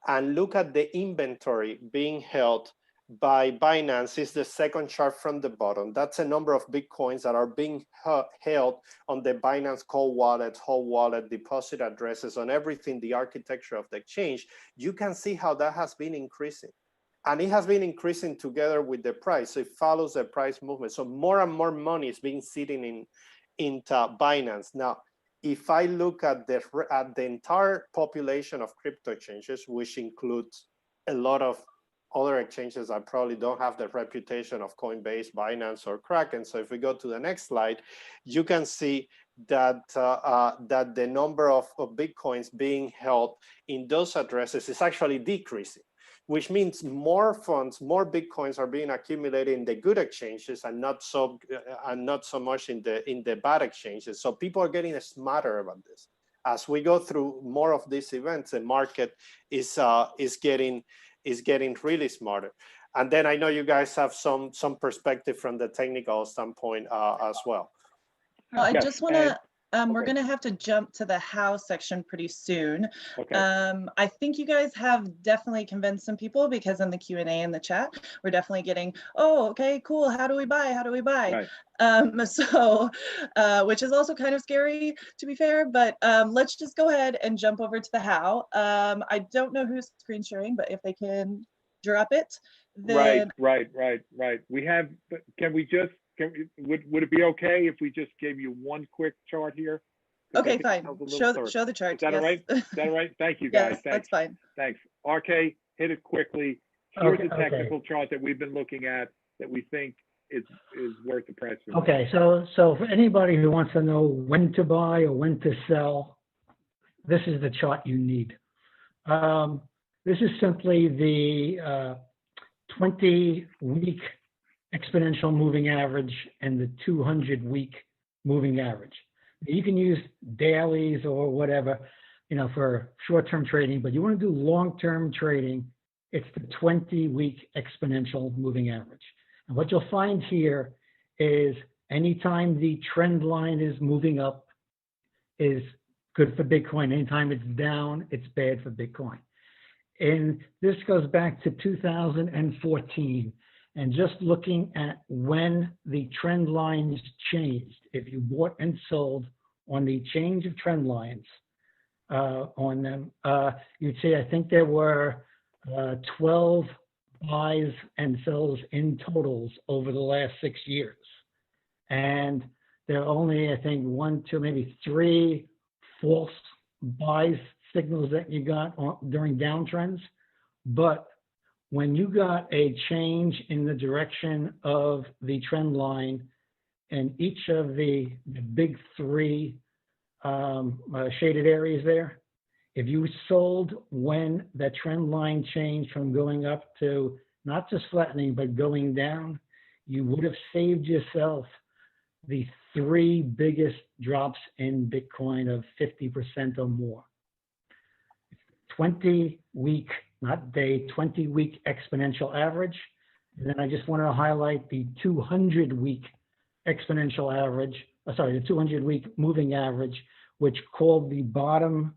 and look at the inventory being held by Binance, is the second chart from the bottom. That's a number of Bitcoins that are being held on the Binance cold wallet, hot wallet, deposit addresses, on everything, the architecture of the exchange. You can see how that has been increasing. And it has been increasing together with the price. So it follows the price movement. So more and more money is being sitting in Binance. Now, if I look at the entire population of crypto exchanges, which includes a lot of other exchanges that probably don't have the reputation of Coinbase, Binance, or Kraken. So if we go to the next slide, you can see that that the number of Bitcoins being held in those addresses is actually decreasing. which means more funds, more Bitcoins are being accumulated in the good exchanges and not so much in the bad exchanges. So people are getting smarter about this. As we go through more of these events, the market is getting really smarter. And then I know you guys have some perspective from the technical standpoint as well. Well, I Yes, just want to, we're okay. going to have to jump to the how section pretty soon. Okay. I think you guys have definitely convinced some people, because in the Q&A in the chat, we're definitely getting, oh, okay, cool. How do we buy? How do we buy? Right. So, which is also kind of scary, to be fair, but let's just go ahead and jump over to the how. I don't know who's screen sharing, but if they can drop it, then. Right. We have, would it be okay if we just gave you one quick chart here? Okay, fine. Show the chart. Is that all right? Is that all right? Thank you, guys. Yes, Thanks. that's fine. Thanks. RK, hit it quickly. Here's a technical chart that we've been looking at that we think is worth the price. Okay, so for anybody who wants to know when to buy or when to sell, this is the chart you need. This is simply the 20-week exponential moving average and the 200-week moving average. You can use dailies or whatever, for short-term trading, but you want to do long-term trading, it's the 20-week exponential moving average. And what you'll find here is anytime the trend line is moving up is good for Bitcoin. Anytime it's down, it's bad for Bitcoin. And this goes back to 2014. And just looking at when the trend lines changed, if you bought and sold on the change of trend lines on them, you'd see, I think there were 12 buys and sells in totals over the last 6 years. And there are only, I think, 1, 2, maybe 3 false buys signals that you got during downtrends. But when you got a change in the direction of the trend line and each of the big 3 shaded areas there, if you sold when that trend line changed from going up to not just flattening, but going down, you would have saved yourself the 3 biggest drops in Bitcoin of 50% or more. 20-week, not day, 20-week exponential average. And then I just wanted to highlight the 200-week exponential average, the 200-week moving average, which called the bottom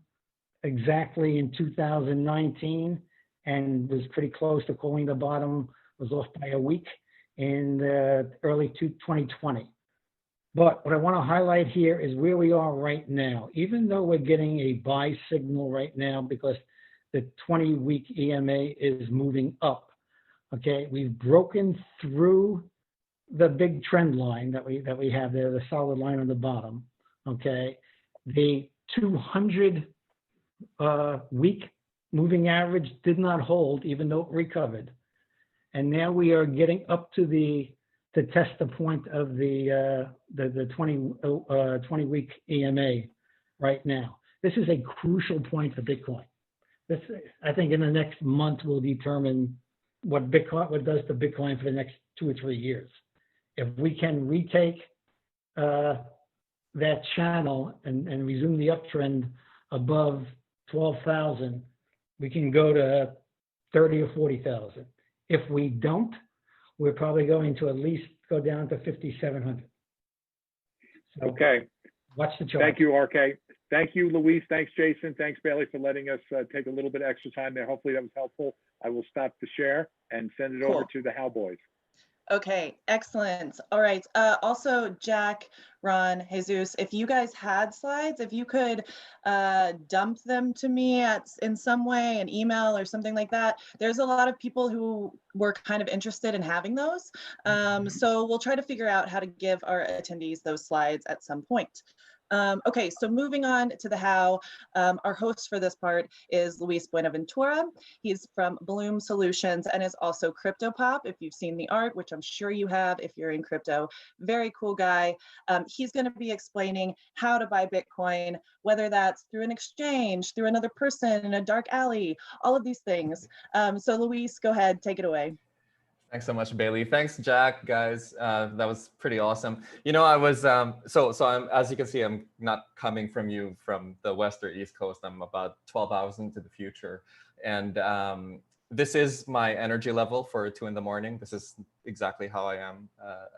exactly in 2019 and was pretty close to calling the bottom, was off by a week in early 2020. But what I want to highlight here is where we are right now. Even though we're getting a buy signal right now because the 20-week EMA is moving up, okay? We've broken through the big trend line that we have there, the solid line on the bottom, okay? The 200-week moving average did not hold, even though it recovered. And now we are getting up to test the point of the 20-week EMA right now. This is a crucial point for Bitcoin. This, I think, in the next month will determine what does to Bitcoin for the next 2 or 3 years. If we can retake that channel and resume the uptrend above 12,000, we can go to 30 or 40,000. If we don't, we're probably going to at least go down to 5,700. So okay. Watch the chart. Thank you, RK. Thank you, Luis. Thanks, Jason. Thanks, Bailey, for letting us take a little bit extra time there. Hopefully that was helpful. I will stop the share and send it over to the How Boys. Okay, excellent. All right. Also, Jack, Ron, Jesus, if you guys had slides, if you could dump them to me in some way, an email or something like that. There's a lot of people who were kind of interested in having those. So we'll try to figure out how to give our attendees those slides at some point. Okay, so moving on to the how, our host for this part is Luis-Buenaventura. He's from BloomSolutions and is also CryptoPop, if you've seen the art, which I'm sure you have if you're in crypto. Very cool guy. He's going to be explaining how to buy Bitcoin, whether that's through an exchange, through another person in a dark alley, all of these things. So Luis, go ahead, take it away. Thanks so much, Bailey. Thanks, Jack, guys. That was pretty awesome. You know, I was so I'm, as you can see, I'm not coming from the West or East Coast. I'm about 12 hours into the future, and this is my energy level for 2 in the morning. This is exactly how I am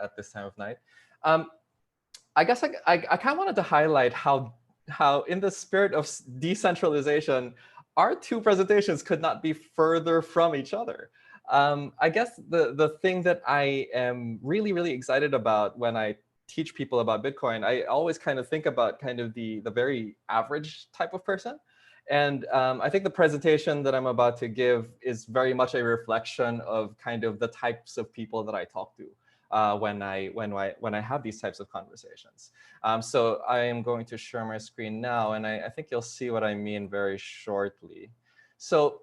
at this time of night. I guess I kind of wanted to highlight how in the spirit of decentralization, our two presentations could not be further from each other. I guess the thing that I am really, really excited about when I teach people about Bitcoin, I always kind of think about kind of the very average type of person. And I think the presentation that I'm about to give is very much a reflection of kind of the types of people that I talk to when I have these types of conversations. So I am going to share my screen now, and I think you'll see what I mean very shortly. So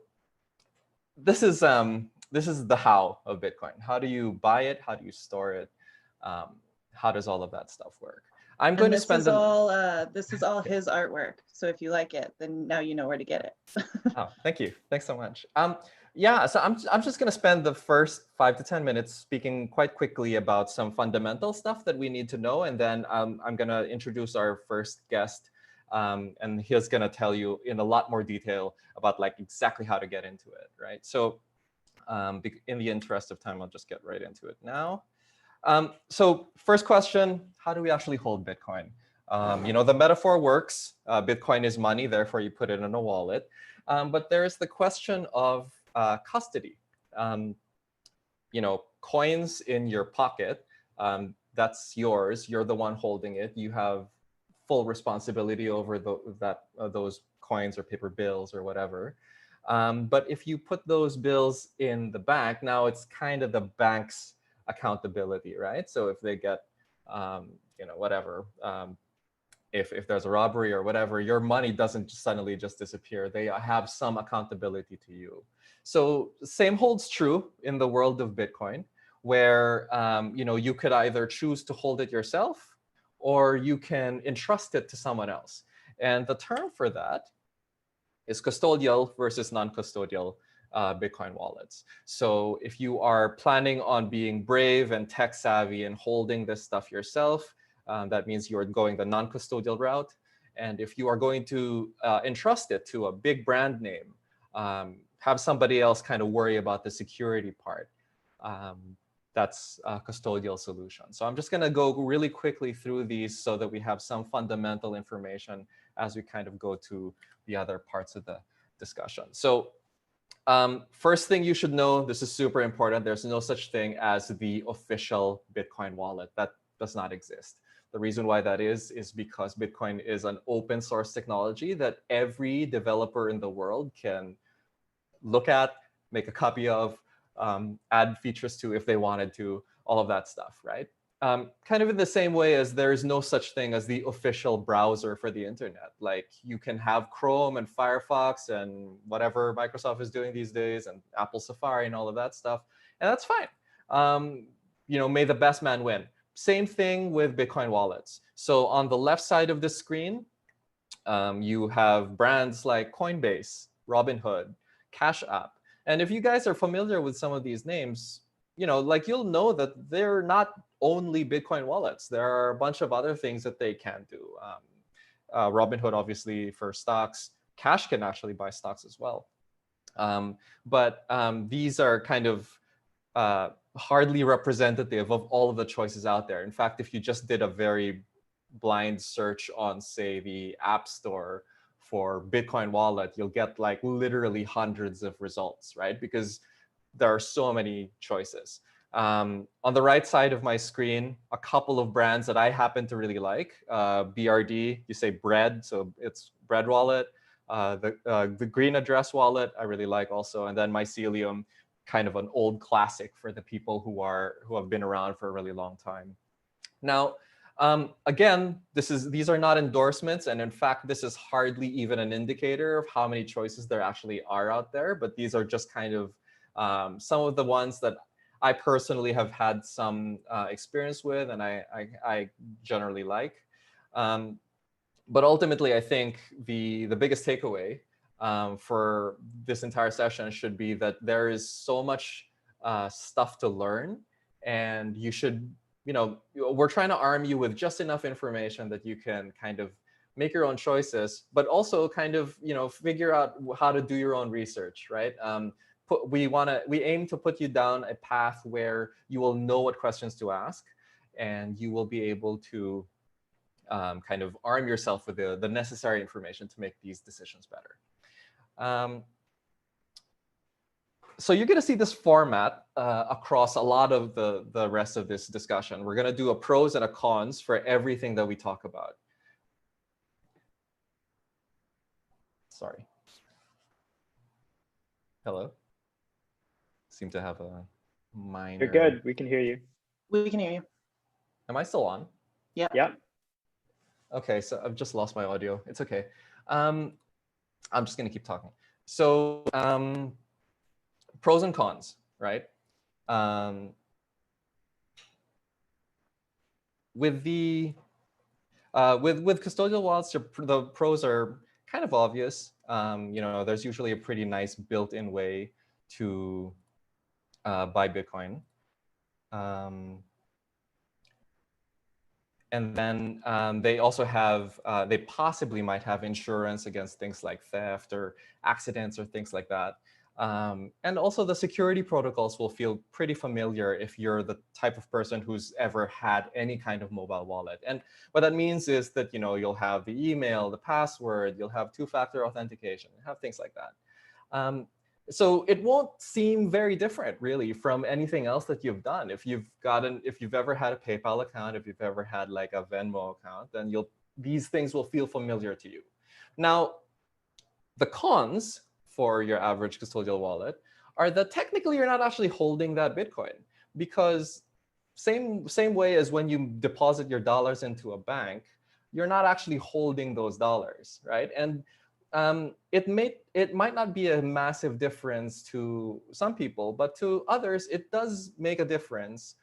this is the how of Bitcoin. How do you buy it? How do you store it? How does all of that stuff work? I'm going to spend this is all his artwork. So if you like it, then now you know where to get it. Oh, thank you. Thanks so much. Yeah, so I'm just going to spend the first 5 to 10 minutes speaking quite quickly about some fundamental stuff that we need to know, and then I'm going to introduce our first guest, and he's going to tell you in a lot more detail about like exactly how to get into it, right? So in the interest of time, I'll just get right into it now. So first question, how do we actually hold Bitcoin? You know, the metaphor works. Bitcoin is money, therefore you put it in a wallet. But there's the question of custody. You know, coins in your pocket, that's yours. You're the one holding it. You have full responsibility over those coins or paper bills or whatever. But if you put those bills in the bank, now it's kind of the bank's accountability, right? So if they get, you know, whatever, if there's a robbery or whatever, your money doesn't just suddenly just disappear. They have some accountability to you. So same holds true in the world of Bitcoin, where you know, you could either choose to hold it yourself, or you can entrust it to someone else. And the term for that is custodial versus non-custodial Bitcoin wallets. So if you are planning on being brave and tech savvy and holding this stuff yourself, that means you're going the non-custodial route. And if you are going to entrust it to a big brand name, have somebody else kind of worry about the security part, that's a custodial solution. So I'm just going to go really quickly through these so that we have some fundamental information as we kind of go to the other parts of the discussion. So first thing you should know, this is super important. There's no such thing as the official Bitcoin wallet. That does not exist. The reason why that is because Bitcoin is an open source technology that every developer in the world can look at, make a copy of, add features to if they wanted to, all of that stuff, right? Kind of in the same way as there is no such thing as the official browser for the internet. Like you can have Chrome and Firefox and whatever Microsoft is doing these days and Apple Safari and all of that stuff, and that's fine. You know, may the best man win. Same thing with Bitcoin wallets. So on the left side of the screen, you have brands like Coinbase, Robinhood, Cash App. And if you guys are familiar with some of these names, you know, like you'll know that they're not only Bitcoin wallets. There are a bunch of other things that they can do. Robinhood, obviously, for stocks. Cash can actually buy stocks as well. But these are kind of hardly representative of all of the choices out there. In fact, if you just did a very blind search on, say, the App Store for Bitcoin wallet, you'll get like literally hundreds of results, right? Because there are so many choices. On the right side of my screen, a couple of brands that I happen to really like. BRD, you say bread, so it's bread wallet. The green address wallet, I really like also. And then Mycelium, kind of an old classic for the people who have been around for a really long time. Now, Again, these are not endorsements, and in fact, this is hardly even an indicator of how many choices there actually are out there. But these are just kind of some of the ones that I personally have had some experience with, and I generally like. But ultimately, I think the biggest takeaway for this entire session should be that there is so much stuff to learn, and you should, we're trying to arm you with just enough information that you can kind of make your own choices, but also kind of, figure out how to do your own research, right? We aim to put you down a path where you will know what questions to ask, and you will be able to kind of arm yourself with the necessary information to make these decisions better. So you're going to see this format across a lot of the rest of this discussion. We're going to do a pros and a cons for everything that we talk about. Sorry. Hello? Seem to have a minor... You're good. We can hear you. We can hear you. Am I still on? Yeah. Yep. Okay, so I've just lost my audio. It's okay. I'm just going to keep talking. So pros and cons, right? With custodial wallets, the pros are kind of obvious. There's usually a pretty nice built-in way to buy Bitcoin. And then they also have, they possibly might have insurance against things like theft or accidents or things like that. And also the security protocols will feel pretty familiar if you're the type of person who's ever had any kind of mobile wallet. And what that means is that, you'll have the email, the password, you'll have two-factor authentication, have things like that. So it won't seem very different, really, from anything else that you've done. If you've ever had a PayPal account, if you've ever had like a Venmo account, then these things will feel familiar to you. Now, the cons for your average custodial wallet are that technically you're not actually holding that Bitcoin, because same way as when you deposit your dollars into a bank, you're not actually holding those dollars, right? And it might not be a massive difference to some people, but to others, it does make a difference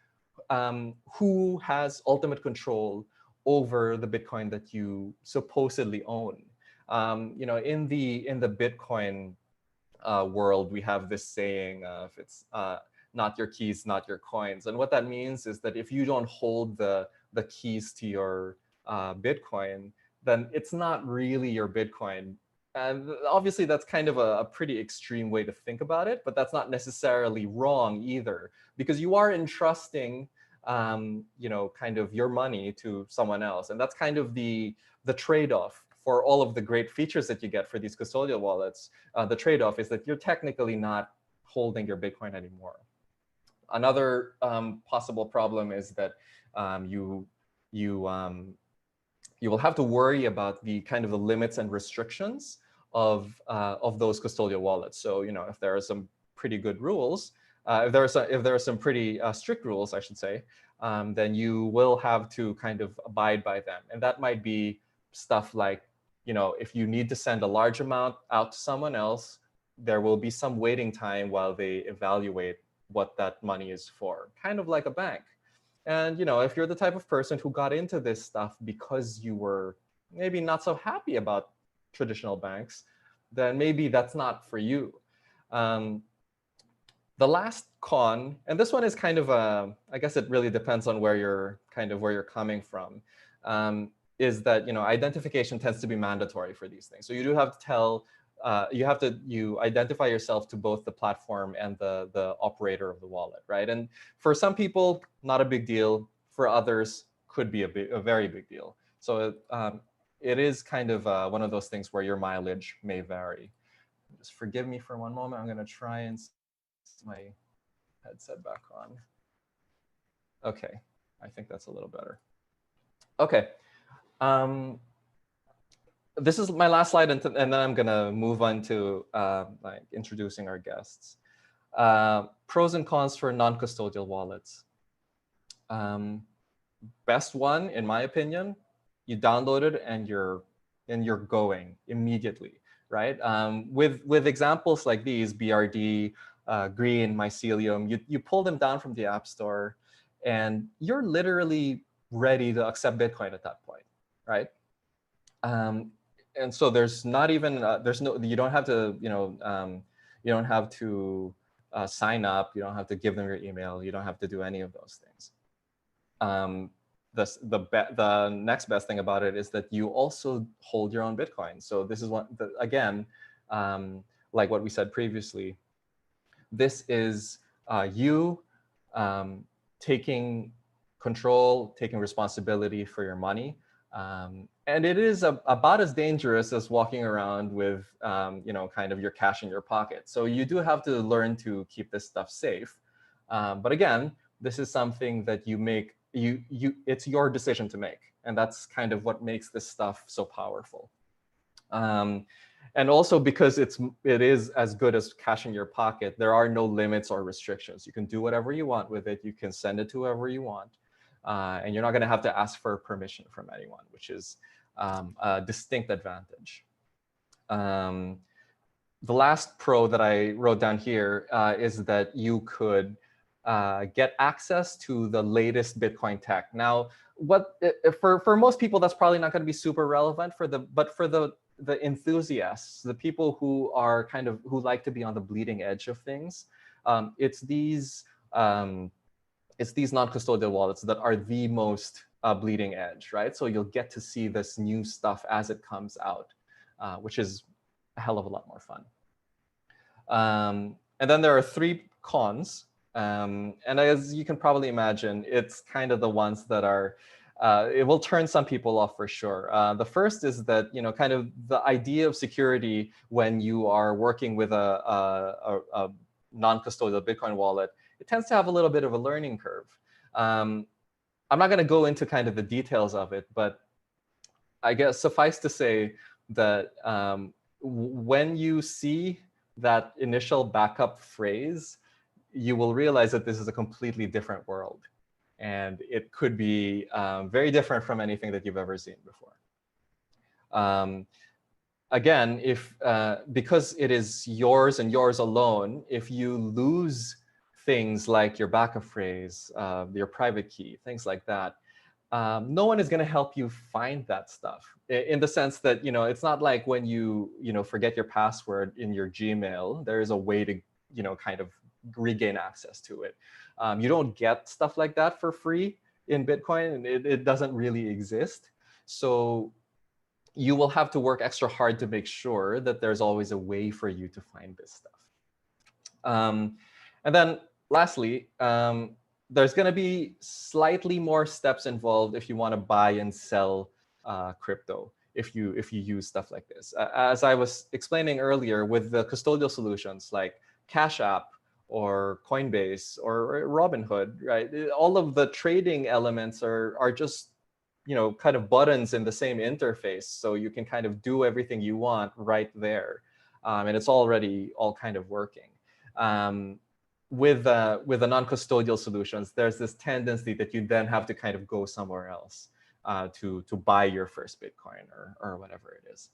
who has ultimate control over the Bitcoin that you supposedly own. In the Bitcoin world, we have this saying of it's not your keys, not your coins. And what that means is that if you don't hold the keys to your Bitcoin, then it's not really your Bitcoin. And obviously, that's kind of a pretty extreme way to think about it, but that's not necessarily wrong either, because you are entrusting, kind of your money to someone else, and that's kind of the trade-off for all of the great features that you get for these custodial wallets. The trade-off is that you're technically not holding your Bitcoin anymore. Another possible problem is that you will have to worry about the kind of the limits and restrictions of those custodial wallets. So, if there are some pretty good rules, if there are some pretty strict rules, I should say, then you will have to kind of abide by them. And that might be stuff like, if you need to send a large amount out to someone else, there will be some waiting time while they evaluate what that money is for, kind of like a bank. And, if you're the type of person who got into this stuff because you were maybe not so happy about traditional banks, then maybe that's not for you. The last con, and this one is kind of I guess it really depends on where you're coming from, is that, identification tends to be mandatory for these things. So you do have to tell, you identify yourself to both the platform and the operator of the wallet, right? And for some people, not a big deal. For others, could be a very big deal. So it is kind of one of those things where your mileage may vary. Just forgive me for one moment. I'm going to try and set my headset back on. Okay, I think that's a little better. Okay. This is my last slide, and then I'm gonna move on to like introducing our guests. Pros and cons for non-custodial wallets. best one, in my opinion, you download it and you're going immediately, right? With examples like these, BRD, Green, Mycelium, you pull them down from the App Store, and you're literally ready to accept Bitcoin at that point, right? And so there's not even you don't have to you don't have to sign up, you don't have to give them your email, you don't have to do any of those things. The next best thing about it is that you also hold your own Bitcoin. So this is again, like what we said previously, this is you taking control, taking responsibility for your money. And it is about as dangerous as walking around with, kind of your cash in your pocket. So you do have to learn to keep this stuff safe. But again, this is something that you make, it's your decision to make. And that's kind of what makes this stuff so powerful. And also because it is as good as cash in your pocket, there are no limits or restrictions. You can do whatever you want with it. You can send it to whoever you want. And you're not going to have to ask for permission from anyone, which is a distinct advantage. The last pro that I wrote down here is that you could get access to the latest Bitcoin tech. Now, for most people, that's probably not going to be super relevant. But for the enthusiasts, the people who are who like to be on the bleeding edge of things, it's these non-custodial wallets that are the most bleeding edge, right? So you'll get to see this new stuff as it comes out, which is a hell of a lot more fun. And then there are 3 cons. And as you can probably imagine, it's kind of the ones that are, it will turn some people off for sure. The first is that, kind of the idea of security when you are working with a non-custodial Bitcoin wallet, it tends to have a little bit of a learning curve. I'm not going to go into kind of the details of it, but I guess suffice to say that when you see that initial backup phrase, you will realize that this is a completely different world. And it could be very different from anything that you've ever seen before. Again, because it is yours and yours alone, if you lose things like your backup phrase, your private key, things like that, no one is going to help you find that stuff. In the sense that, it's not like when you, forget your password in your Gmail, there is a way to, kind of regain access to it. You don't get stuff like that for free in Bitcoin, and it doesn't really exist. So you will have to work extra hard to make sure that there's always a way for you to find this stuff. And then lastly, there's going to be slightly more steps involved if you want to buy and sell crypto, if you use stuff like this. As I was explaining earlier, with the custodial solutions like Cash App or Coinbase or Robinhood, right? All of the trading elements are just, kind of buttons in the same interface. So you can kind of do everything you want right there. And it's already all kind of working. With the non-custodial solutions, there's this tendency that you then have to kind of go somewhere else to buy your first Bitcoin or whatever it is.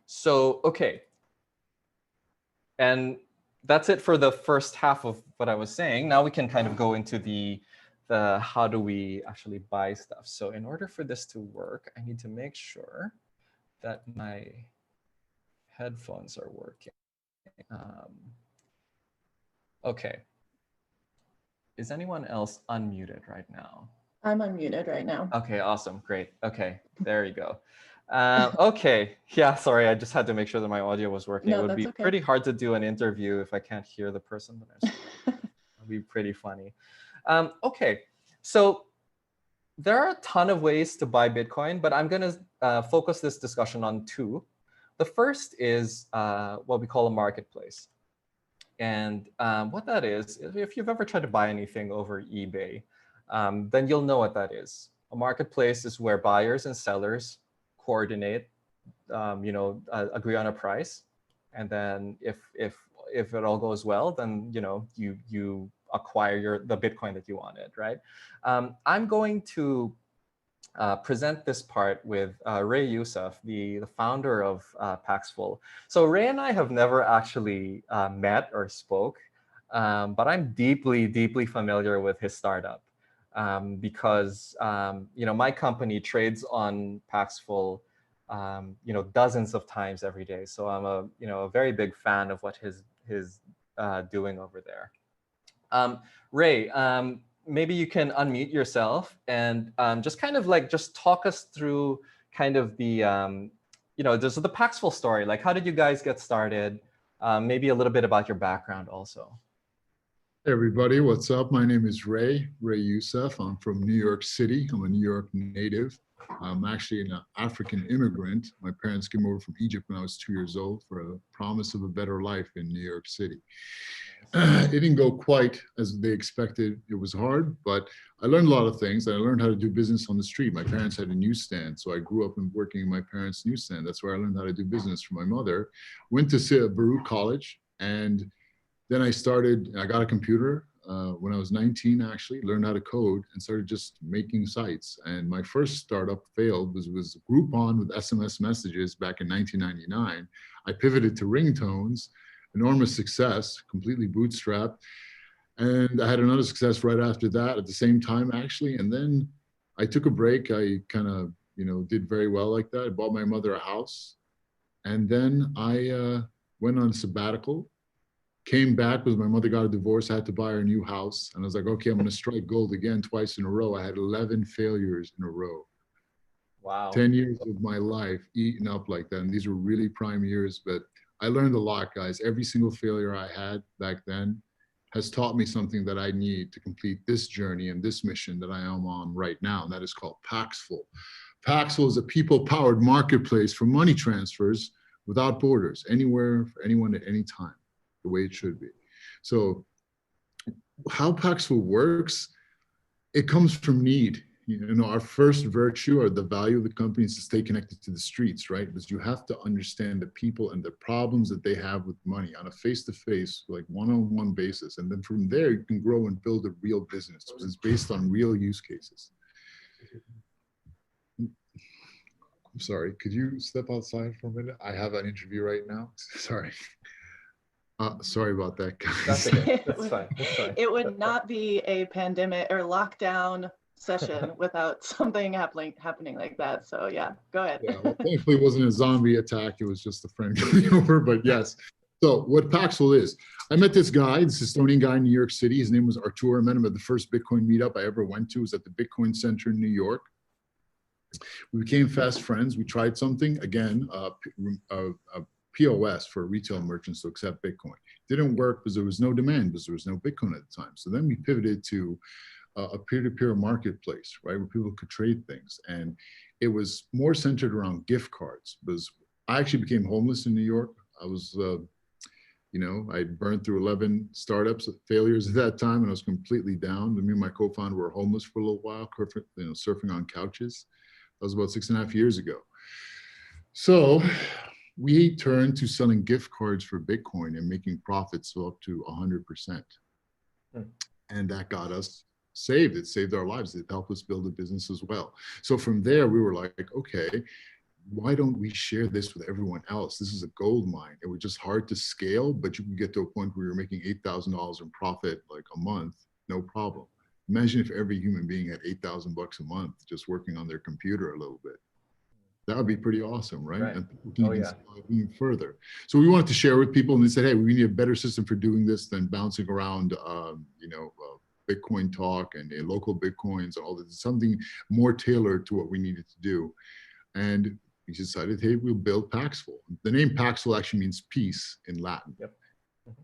So, okay. And that's it for the first half of what I was saying. Now we can kind of go into the how do we actually buy stuff. So in order for this to work, I need to make sure that my headphones are working. Okay. Is anyone else unmuted right now? I'm unmuted right now. Okay, awesome, great. Okay, there you go. Okay, yeah, sorry, I just had to make sure that my audio was working. No, it would that's be okay. pretty hard to do an interview if I can't hear the person that I'm speaking. It would be pretty funny. Okay, so there are a ton of ways to buy Bitcoin, but I'm gonna focus this discussion on 2. The first is what we call a marketplace. And what that is, if you've ever tried to buy anything over eBay, then you'll know what that is. A marketplace is where buyers and sellers coordinate, agree on a price, and then if it all goes well, then you acquire the Bitcoin that you wanted, right? I'm going to present this part with Ray-youssef, the founder of Paxful. So Ray and I have never actually met or spoke, but I'm deeply, deeply familiar with his startup because my company trades on Paxful dozens of times every day. So I'm a very big fan of what his doing over there. Ray, maybe you can unmute yourself and just kind of just talk us through kind of the this is the Paxful story. Like, how did you guys get started? Maybe a little bit about your background also. Hey everybody, what's up? My name is Ray-youssef. I'm from New York City. I'm a New York native. I'm actually an African immigrant. My parents came over from Egypt when I was 2 years old for a promise of a better life in New York City. It didn't go quite as they expected. It was hard, but I learned a lot of things. I learned how to do business on the street. My parents had a newsstand, so I grew up working in my parents' newsstand. That's where I learned how to do business from my mother. Went to Baruch College, and then I got a computer when I was 19, actually, learned how to code and started just making sites. And my first startup failed, was Groupon with SMS messages back in 1999. I pivoted to ringtones. Enormous success, completely bootstrapped. And I had another success right after that at the same time, actually. And then I took a break. I kind of, did very well like that. I bought my mother a house. And then I went on a sabbatical, came back because my mother got a divorce. I had to buy her a new house. And I was like, okay, I'm going to strike gold again twice in a row. I had 11 failures in a row. Wow. 10 years of my life eaten up like that. And these were really prime years, but I learned a lot, guys. Every single failure I had back then has taught me something that I need to complete this journey and this mission that I am on right now, and that is called Paxful. Paxful is a people-powered marketplace for money transfers without borders, anywhere, for anyone at any time, the way it should be. So how Paxful works, it comes from need. Our first virtue or the value of the company is to stay connected to the streets, right? Because you have to understand the people and the problems that they have with money on a face-to-face, like one-on-one basis. And then from there, you can grow and build a real business, which is based on real use cases. I'm sorry, could you step outside for a minute? I have an interview right now. Sorry. Sorry about that, guys. That's okay. That's fine. That's fine. It would not be a pandemic or lockdown session without something happening like that. So yeah, go ahead. Yeah, well, thankfully it wasn't a zombie attack. It was just a friend coming over, but yes. So what Paxful is, I met this guy, this Estonian guy in New York City. His name was Artur. I met him at the first Bitcoin meetup I ever went to. It was at the Bitcoin Center in New York. We became fast friends. We tried something, again, a POS for retail merchants to accept Bitcoin. Didn't work because there was no demand, because there was no Bitcoin at the time. So then we pivoted to a peer-to-peer marketplace, right, where people could trade things. And it was more centered around gift cards, because I actually became homeless in New York. I was, I burned through 11 startups, failures at that time, and I was completely down. Me and my co-founder were homeless for a little while, surfing on couches. That was about 6.5 years ago. So we turned to selling gift cards for Bitcoin and making profits of up to 100%. And that got us saved. It saved our lives. It helped us build a business as well. So from there, we were like, okay, why don't we share this with everyone else? This is a gold mine. It was just hard to scale, but you can get to a point where you're making $8,000 in profit like a month, no problem. Imagine if every human being had $8,000 a month just working on their computer a little bit. That would be pretty awesome, right? And people can even scale even further. So we wanted to share with people, and they said, hey, we need a better system for doing this than bouncing around, Bitcoin talk and local Bitcoins and all that. Something more tailored to what we needed to do. And we decided, hey, we'll build Paxful. The name Paxful actually means peace in Latin.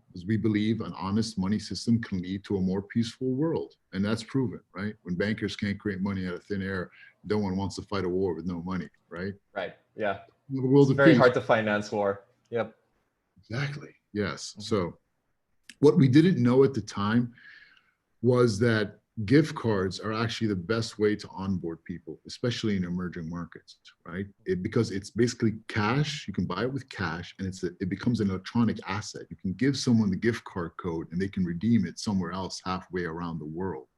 Because we believe an honest money system can lead to a more peaceful world. And that's proven, right? When bankers can't create money out of thin air, no one wants to fight a war with no money, right? Right, yeah. The world it's very hard to finance war. Yep. Exactly, yes. So what we didn't know at the time was that gift cards are actually the best way to onboard people, especially in emerging markets, right? Because it's basically cash. You can buy it with cash, and it becomes an electronic asset. You can give someone the gift card code, and they can redeem it somewhere else halfway around the world.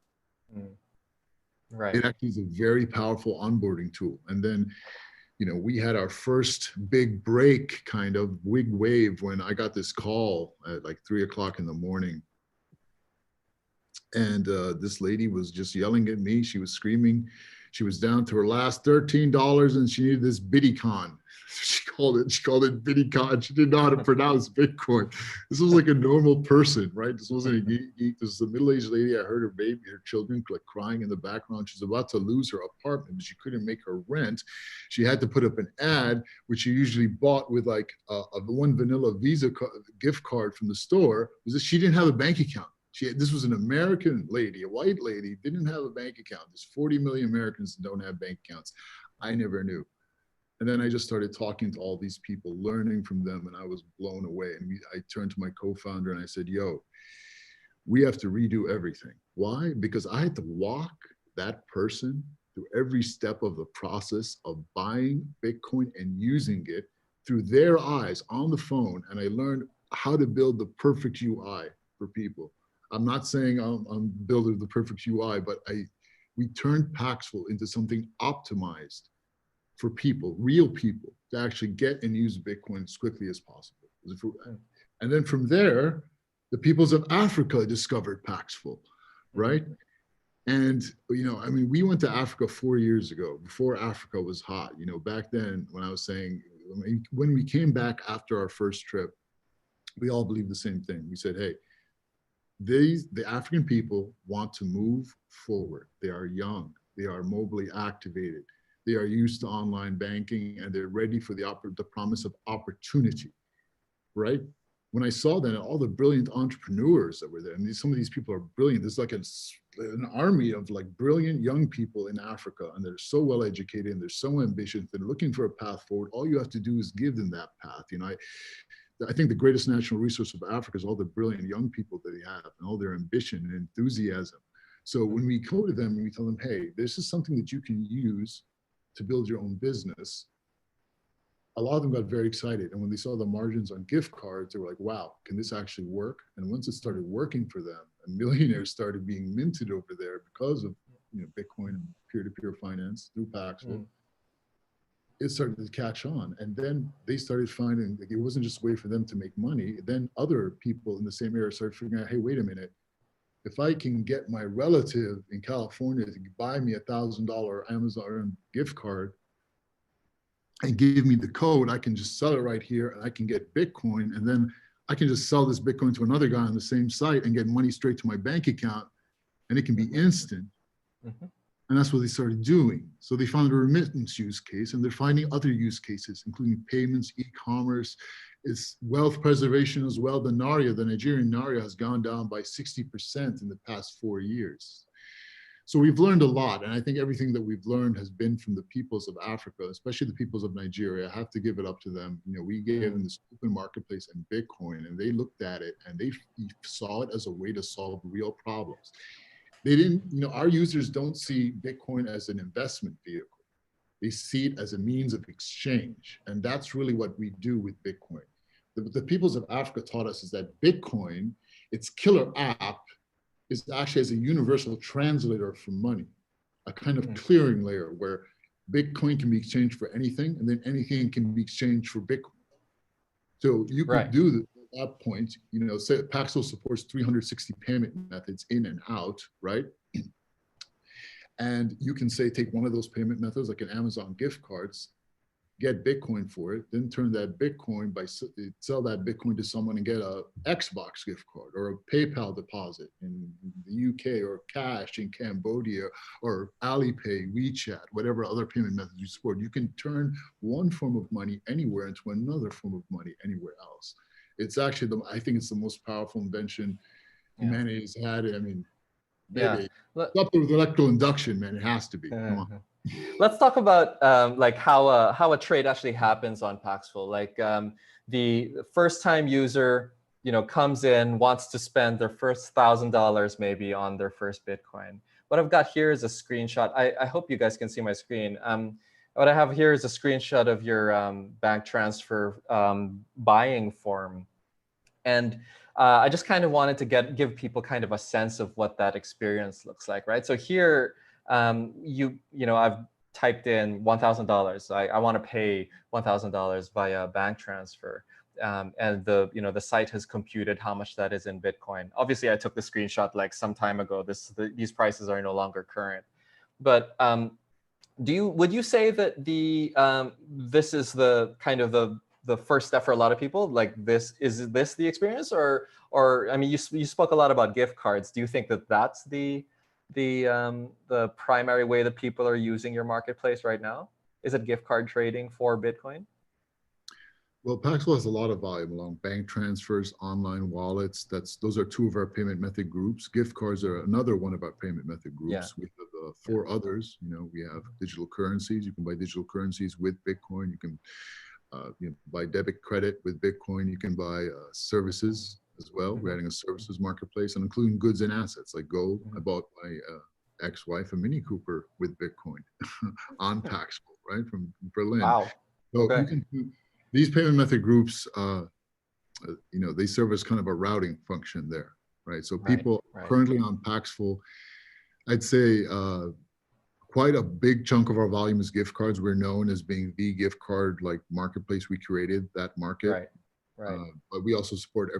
Right. It actually is a very powerful onboarding tool. And then, we had our first big break, kind of big wave, when I got this call at like 3 o'clock in the morning. And this lady was just yelling at me. She was screaming. She was down to her last $13, and she needed this Bitcoin. She called it Bitcoin. She didn't know how to pronounce Bitcoin. This was like a normal person, right? This wasn't a geek. This was a middle-aged lady. I heard her children like crying in the background. She's about to lose her apartment, but she couldn't make her rent. She had to put up an ad, which she usually bought with like a one vanilla Visa gift card from the store. Was that she didn't have a bank account. This was an American lady, a white lady, didn't have a bank account. There's 40 million Americans that don't have bank accounts. I never knew. And then I just started talking to all these people, learning from them, and I was blown away. And I turned to my co-founder and I said, yo, we have to redo everything. Why? Because I had to walk that person through every step of the process of buying Bitcoin and using it through their eyes on the phone. And I learned how to build the perfect UI for people. I'm not saying I'm building the perfect UI, but we turned Paxful into something optimized for people, real people, to actually get and use Bitcoin as quickly as possible. And then from there, the peoples of Africa discovered Paxful, right? And, we went to Africa 4 years ago, before Africa was hot. Back then, when I was saying, when we came back after our first trip, we all believed the same thing. We said, hey, the African people want to move forward. They are young. They are mobilely activated. They are used to online banking, and they're ready for the promise of opportunity, right? When I saw that, all the brilliant entrepreneurs that were there, and some of these people are brilliant. There's like an army of like brilliant young people in Africa, and they're so well educated and they're so ambitious. They're looking for a path forward. All you have to do is give them that path. I think the greatest natural resource of Africa is all the brilliant young people that they have and all their ambition and enthusiasm. So when we go to them and we tell them, hey, this is something that you can use to build your own business, a lot of them got very excited. And when they saw the margins on gift cards, they were like, wow, can this actually work? And once it started working for them, and millionaires started being minted over there because of Bitcoin and peer-to-peer finance through Paxful. It started to catch on. And then they started finding like, it wasn't just a way for them to make money. Then other people in the same area started figuring out, hey, wait a minute. If I can get my relative in California to buy me $1,000 Amazon gift card and give me the code, I can just sell it right here and I can get Bitcoin. And then I can just sell this Bitcoin to another guy on the same site and get money straight to my bank account. And it can be instant. And that's what they started doing. So they found a remittance use case, and they're finding other use cases, including payments, e-commerce, it's wealth preservation as well. The Nigerian Naira has gone down by 60% in the past 4 years. So we've learned a lot. And I think everything that we've learned has been from the peoples of Africa, especially the peoples of Nigeria. I have to give it up to them. We gave them this open marketplace and Bitcoin, and they looked at it and they saw it as a way to solve real problems. They didn't, our users don't see Bitcoin as an investment vehicle. They see it as a means of exchange. And that's really what we do with Bitcoin. The peoples of Africa taught us is that Bitcoin, its killer app, is actually as a universal translator for money, a kind of clearing layer where Bitcoin can be exchanged for anything, and then anything can be exchanged for Bitcoin. So you can do this. At that point, say Paxful supports 360 payment methods in and out, right? And you can say, take one of those payment methods, like an Amazon gift cards, get Bitcoin for it, then turn that Bitcoin sell that Bitcoin to someone and get a Xbox gift card or a PayPal deposit in the UK, or cash in Cambodia, or Alipay, WeChat, whatever other payment methods you support. You can turn one form of money anywhere into another form of money anywhere else. It's actually, I think it's the most powerful invention humanity has had. I mean, maybe it's up there with electrical induction, man. It has to be. Come on. Let's talk about like how a trade actually happens on Paxful. Like the first-time user, comes in, wants to spend their first $1,000 maybe on their first Bitcoin. what I've got here is a screenshot. I hope you guys can see my screen. What I have here is a screenshot of your bank transfer buying form. And I just kind of wanted to give people kind of a sense of what that experience looks like, right? So here, you know, I've typed in $1,000. I want to pay $1,000 via bank transfer. And the site has computed how much that is in Bitcoin. Obviously, I took the screenshot like some time ago. These prices are no longer current. But would you say that this is the kind of the first step for a lot of people? Like is this the experience, or I mean, you spoke a lot about gift cards. Do you think that that's the primary way that people are using your marketplace right now? Is it gift card trading for Bitcoin? Well, Paxful has a lot of volume along bank transfers, online wallets. Those are two of our payment method groups. Gift cards are another one of our payment method groups. Yeah. We have 4 others. You know, we have digital currencies. You can buy digital currencies with Bitcoin. You can buy debit credit with Bitcoin. You can buy services as well. We're adding a services marketplace, and including goods and assets like gold. I bought my ex-wife a Mini Cooper with Bitcoin on Paxful, right, from Berlin. Wow. So Okay. you can do these payment method groups. You know, they serve as kind of a routing function there, right? So people currently on Paxful, I'd say quite a big chunk of our volume is gift cards. We're known as being the gift card like marketplace. We created that market. Right. But we also support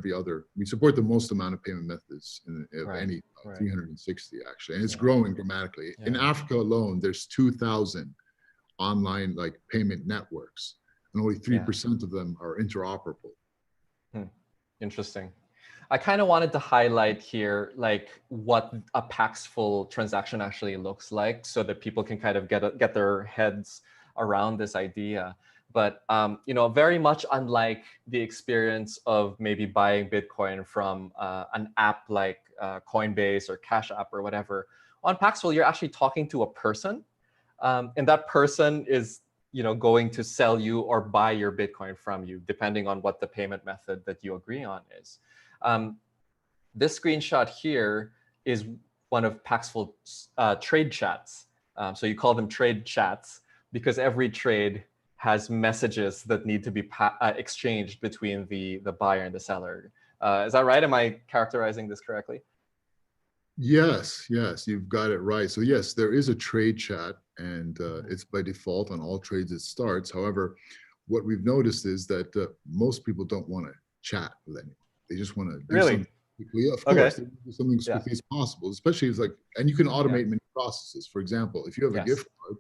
we support the most amount of payment methods of any, 360 actually, and it's growing dramatically. Yeah. In Africa alone, there's 2,000 online like payment networks, and only 3% of them are interoperable. Interesting. I kind of wanted to highlight here like what a Paxful transaction actually looks like, so that people can kind of get their heads around this idea. But you know, very much unlike the experience of maybe buying Bitcoin from an app like Coinbase or Cash App or whatever, on Paxful you're actually talking to a person, and that person is, you know, going to sell you or buy your Bitcoin from you, depending on what the payment method that you agree on is. This screenshot here is one of Paxful's trade chats. So you call them trade chats because every trade has messages that need to be exchanged between the buyer and the seller. Is that right? Am I characterizing this correctly? Yes, you've got it right. So yes, there is a trade chat, and it's by default on all trades it starts. However, what we've noticed is that most people don't want to chat with anyone. They just want to do something quickly. Of course, they do something as quickly as possible, especially if and you can automate many processes. For example, if you have a gift card,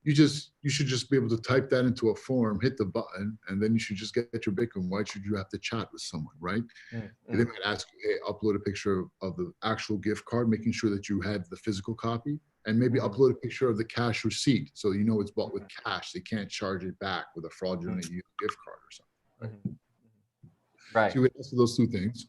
you should just be able to type that into a form, hit the button, and then you should just get your Bitcoin. Why should you have to chat with someone, right? They might ask you, hey, upload a picture of the actual gift card, making sure that you have the physical copy, and maybe upload a picture of the cash receipt, so you know it's bought with cash. They can't charge it back with a fraudulent used gift card or something. Right. So you would ask for those 2 things.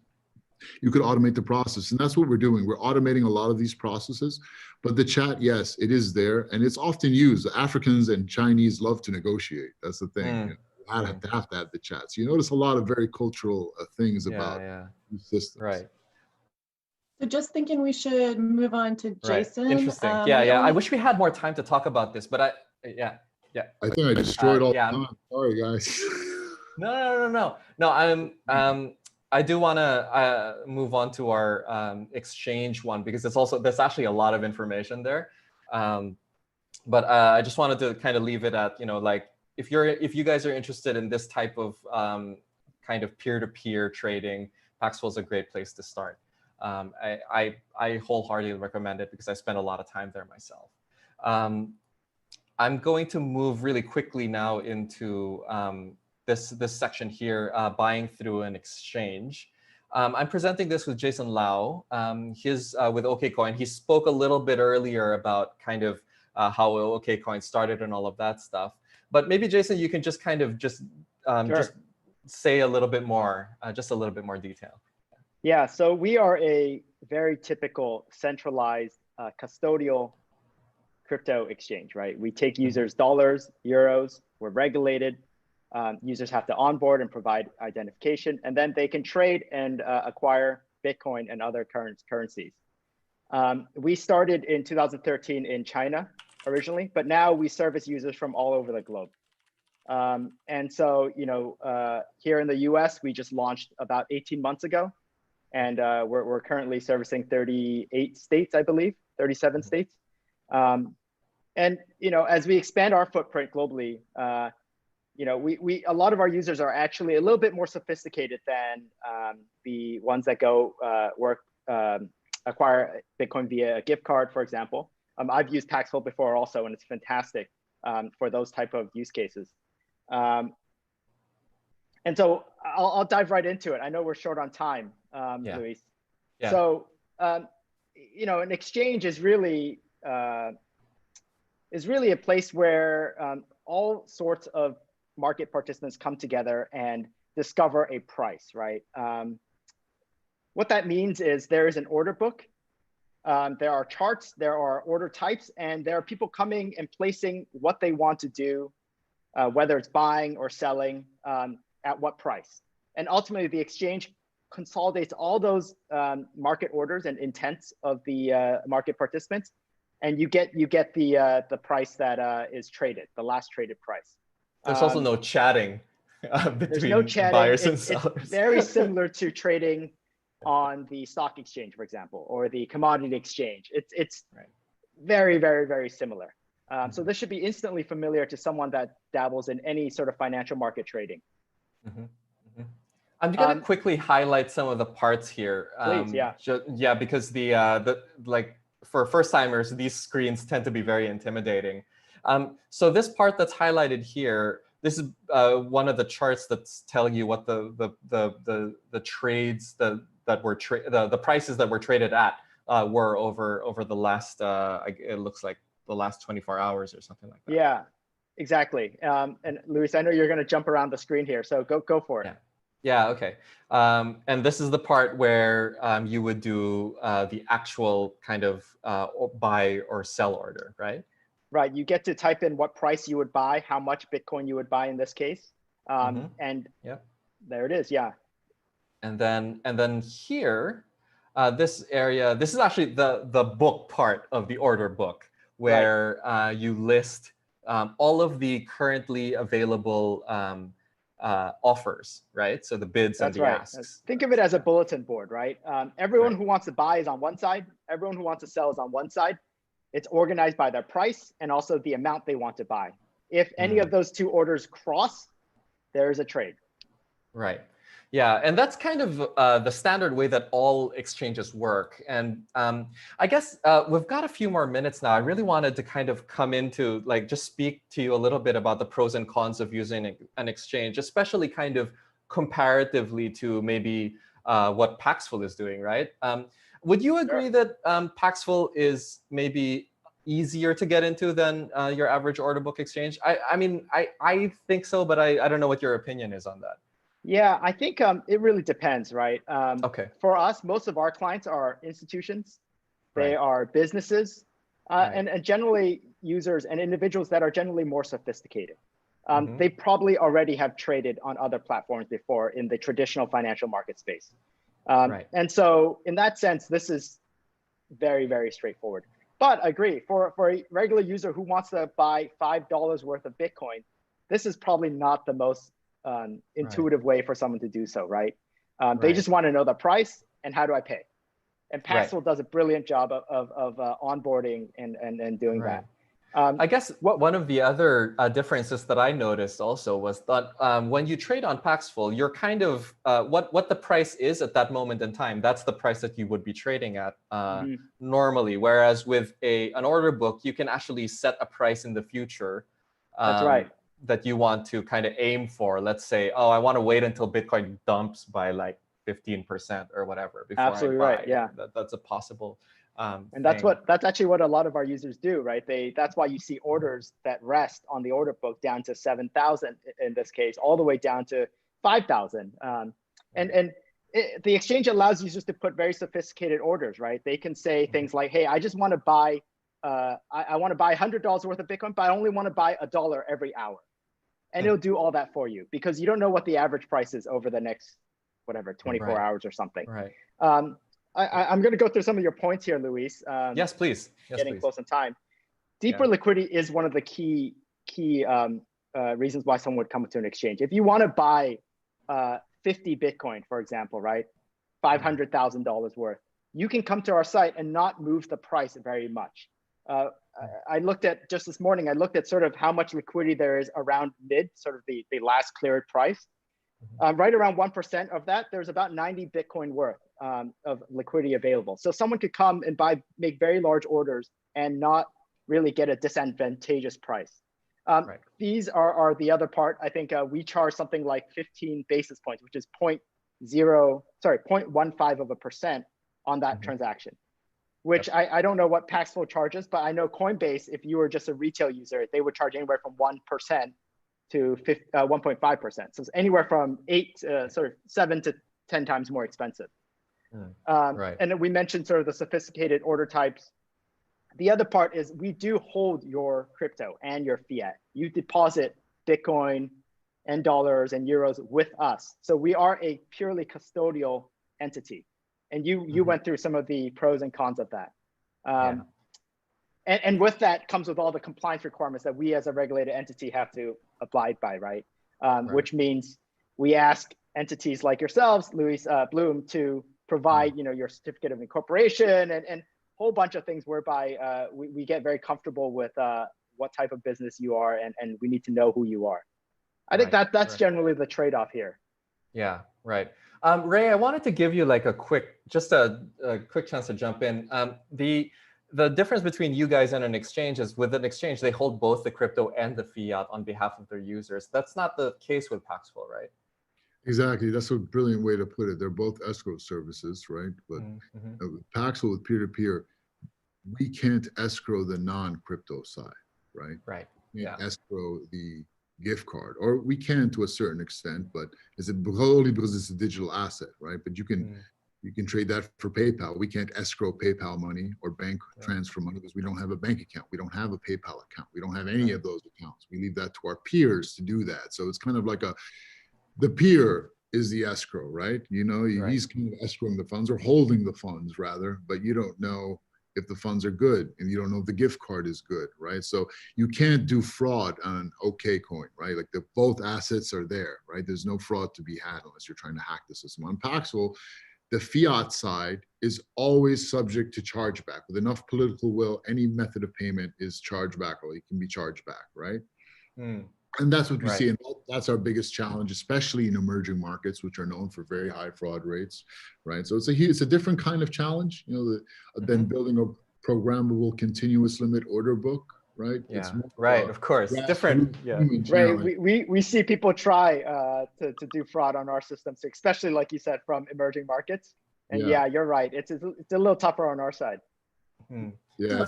You could automate the process, and that's what we're doing. We're automating a lot of these processes, but the chat, yes, it is there, and it's often used. Africans and Chinese love to negotiate. That's the thing. You know, have to have the chats. You notice a lot of very cultural things about these systems. Right. So just thinking we should move on to Jason. Interesting. I wish we had more time to talk about this, but I think I destroyed all the time. Sorry, guys. No. I do want to move on to our exchange one, because there's actually a lot of information there. But I just wanted to kind of leave it at, you know, like if you guys are interested in this type of kind of peer-to-peer trading, Paxful is a great place to start. I wholeheartedly recommend it because I spent a lot of time there myself. I'm going to move really quickly now into this section here, buying through an exchange. I'm presenting this with Jason-Lau. He's with OKCoin. He spoke a little bit earlier about kind of how OKCoin started and all of that stuff. But maybe Jason, you can just kind of just say a little bit more, just a little bit more detail. Yeah, so we are a very typical centralized custodial crypto exchange, right? We take users' dollars, euros, we're regulated. Users have to onboard and provide identification, and then they can trade and acquire Bitcoin and other currencies. We started in 2013 in China originally, but now we service users from all over the globe. And so, here in the US, we just launched about 18 months ago, and we're currently servicing 38 states, I believe, 37 states. And as we expand our footprint globally, a lot of our users are actually a little bit more sophisticated than the ones that go acquire Bitcoin via a gift card, for example. I've used Paxful before also, and it's fantastic for those type of use cases. And so I'll dive right into it. I know we're short on time, Luis. Yeah. So, an exchange is really a place where all sorts of market participants come together and discover a price, right? What that means is there is an order book. There are charts, there are order types, and there are people coming and placing what they want to do, whether it's buying or selling, at what price. And ultimately, the exchange consolidates all those market orders and intents of the market participants, and you get the price that is traded, the last traded price. There's also no chatting between buyers and sellers. It's very similar to trading on the stock exchange, for example, or the commodity exchange. It's right. Very, very, very similar. So this should be instantly familiar to someone that dabbles in any sort of financial market trading. I'm going to quickly highlight some of the parts here. Please, yeah. Because for first timers, these screens tend to be very intimidating. So this part that's highlighted here, this is one of the charts that's telling you what the trades the prices that were traded at were over the last it looks like the last 24 hours or something like that. Yeah, exactly. And Luis, I know you're going to jump around the screen here, so go for it. Yeah. Okay. And this is the part where you would do the actual kind of buy or sell order, right? Right. You get to type in what price you would buy, how much Bitcoin you would buy in this case, and there it is. Yeah. And then here, this area, this is actually the book part of the order book, where you list all of the currently available offers, right? So the bids and the asks. Think of it as a bulletin board, right? Everyone who wants to buy is on one side. Everyone who wants to sell is on one side. It's organized by their price and also the amount they want to buy. If any of those two orders cross, there is a trade. Right. Yeah, and that's kind of the standard way that all exchanges work. And I guess we've got a few more minutes now. I really wanted to kind of come into just speak to you a little bit about the pros and cons of using an exchange, especially kind of comparatively to maybe what Paxful is doing, right? Would you agree that Paxful is maybe easier to get into than your average order book exchange? I mean, I think so, but I don't know what your opinion is on that. Yeah, I think it really depends, right? Okay. For us, most of our clients are institutions. They are businesses, and generally users and individuals that are generally more sophisticated. They probably already have traded on other platforms before in the traditional financial market space. And so in that sense, this is very, very straightforward. But I agree, for a regular user who wants to buy $5 worth of Bitcoin, this is probably not the most intuitive way for someone to do so, right? They just want to know the price and how do I pay? And Paxful does a brilliant job of onboarding and doing that. I guess one of the other differences that I noticed also was that when you trade on Paxful, you're kind of what the price is at that moment in time. That's the price that you would be trading at normally. Whereas with an order book, you can actually set a price in the future. That's right. That you want to kind of aim for. Let's say, oh, I want to wait until Bitcoin dumps by 15% or whatever before Absolutely I buy. Right. Yeah. That's a possible. And that's actually what a lot of our users do, right? That's why you see orders that rest on the order book down to 7,000 in this case, all the way down to 5,000. And the exchange allows users to put very sophisticated orders, right? They can say things like, hey, I just want to buy, I want to buy $100 worth of Bitcoin, but I only want to buy $1 every hour. And it'll do all that for you because you don't know what the average price is over the next, 24 hours or something. Right. I'm going to go through some of your points here, Luis. Yes, please. Yes, getting please. close in time. Deeper liquidity is one of the key reasons why someone would come to an exchange. If you want to buy 50 Bitcoin, for example, right, $500,000 worth, you can come to our site and not move the price very much. I looked at just this morning. I looked at sort of how much liquidity there is around mid, sort of the last cleared price. Right around 1% of that, there's about 90 Bitcoin worth of liquidity available. So someone could come and make very large orders and not really get a disadvantageous price. These are the other part. I think we charge something like 15 basis points, which is 0.15% on that transaction, which I don't know what Paxful charges, but I know Coinbase, if you were just a retail user, they would charge anywhere from 1% to 1.5%. So it's anywhere from 7 to 10 times more expensive. And then we mentioned sort of the sophisticated order types. The other part is we do hold your crypto and your fiat. You deposit Bitcoin and dollars and euros with us. So we are a purely custodial entity. And you went through some of the pros and cons of that. And with that comes with all the compliance requirements that we as a regulated entity have to abide by, right? Which means we ask entities like yourselves, Luis, Bloom, to provide your certificate of incorporation and whole bunch of things whereby we get very comfortable with what type of business you are, and we need to know who you are. I think that's generally the trade-off here. Yeah, right. Ray, I wanted to give you like a quick chance to jump in. The difference between you guys and an exchange is with an exchange, they hold both the crypto and the fiat on behalf of their users. That's not the case with Paxful, right? Exactly. That's a brilliant way to put it. They're both escrow services, right? But Paxful with peer-to-peer, we can't escrow the non-crypto side, right? Right. We can't escrow the gift card, or we can to a certain extent, but it's only because it's a digital asset, right? But you can trade that for PayPal. We can't escrow PayPal money or bank transfer money because we don't have a bank account. We don't have a PayPal account. We don't have any of those accounts. We leave that to our peers to do that. So it's kind of like the peer is the escrow, right? He's kind of escrowing the funds or holding the funds rather, but you don't know if the funds are good and you don't know if the gift card is good, right? So you can't do fraud on OKCoin, right? Like both assets are there, right? There's no fraud to be had unless you're trying to hack the system. On Paxful, the fiat side is always subject to chargeback. With enough political will, any method of payment is chargeback, or it can be charged back, right? And that's what we see, and that's our biggest challenge, especially in emerging markets, which are known for very high fraud rates, right? So it's a different kind of challenge, than building a programmable continuous limit order book, right? Yeah, it's more of course, different. Right, we see people try to do fraud on our systems, especially like you said, from emerging markets. And yeah you're right, it's a little tougher on our side. Yeah,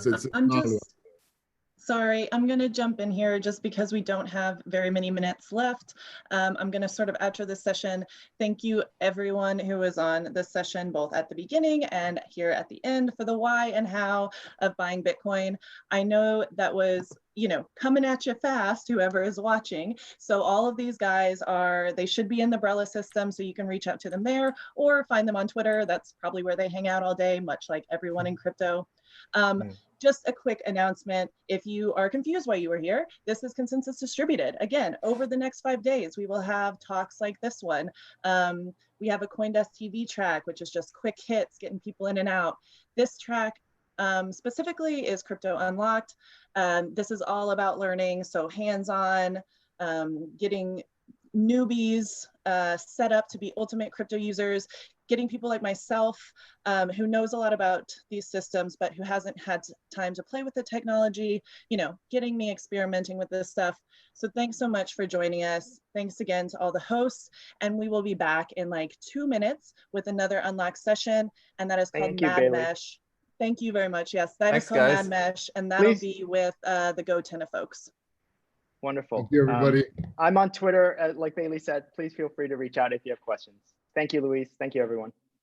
Sorry, I'm going to jump in here just because we don't have very many minutes left. I'm going to sort of outro this session. Thank you everyone who was on this session, both at the beginning and here at the end, for the why and how of buying Bitcoin. I know that was, coming at you fast, whoever is watching. So all of these guys they should be in the Brella system, so you can reach out to them there or find them on Twitter. That's probably where they hang out all day, much like everyone in crypto. Just a quick announcement. If you are confused why you were here, this is consensus distributed. Again, over the next 5 days, we will have talks like this one. We have a CoinDesk TV track, which is just quick hits, getting people in and out. This track specifically is Crypto Unlocked. This is all about learning, so hands-on, getting newbies set up to be ultimate crypto users, getting people like myself who knows a lot about these systems, but who hasn't had time to play with the technology, getting me experimenting with this stuff. So thanks so much for joining us. Thanks again to all the hosts. And we will be back in like 2 minutes with another Unlocked session. And that is called Mad Mesh. Thank you very much. Yes, that is called Mad Mesh. And that'll be with the GoTenna folks. Wonderful. Thank you, everybody. I'm on Twitter, like Bailey said. Please feel free to reach out if you have questions. Thank you, Luis. Thank you, everyone.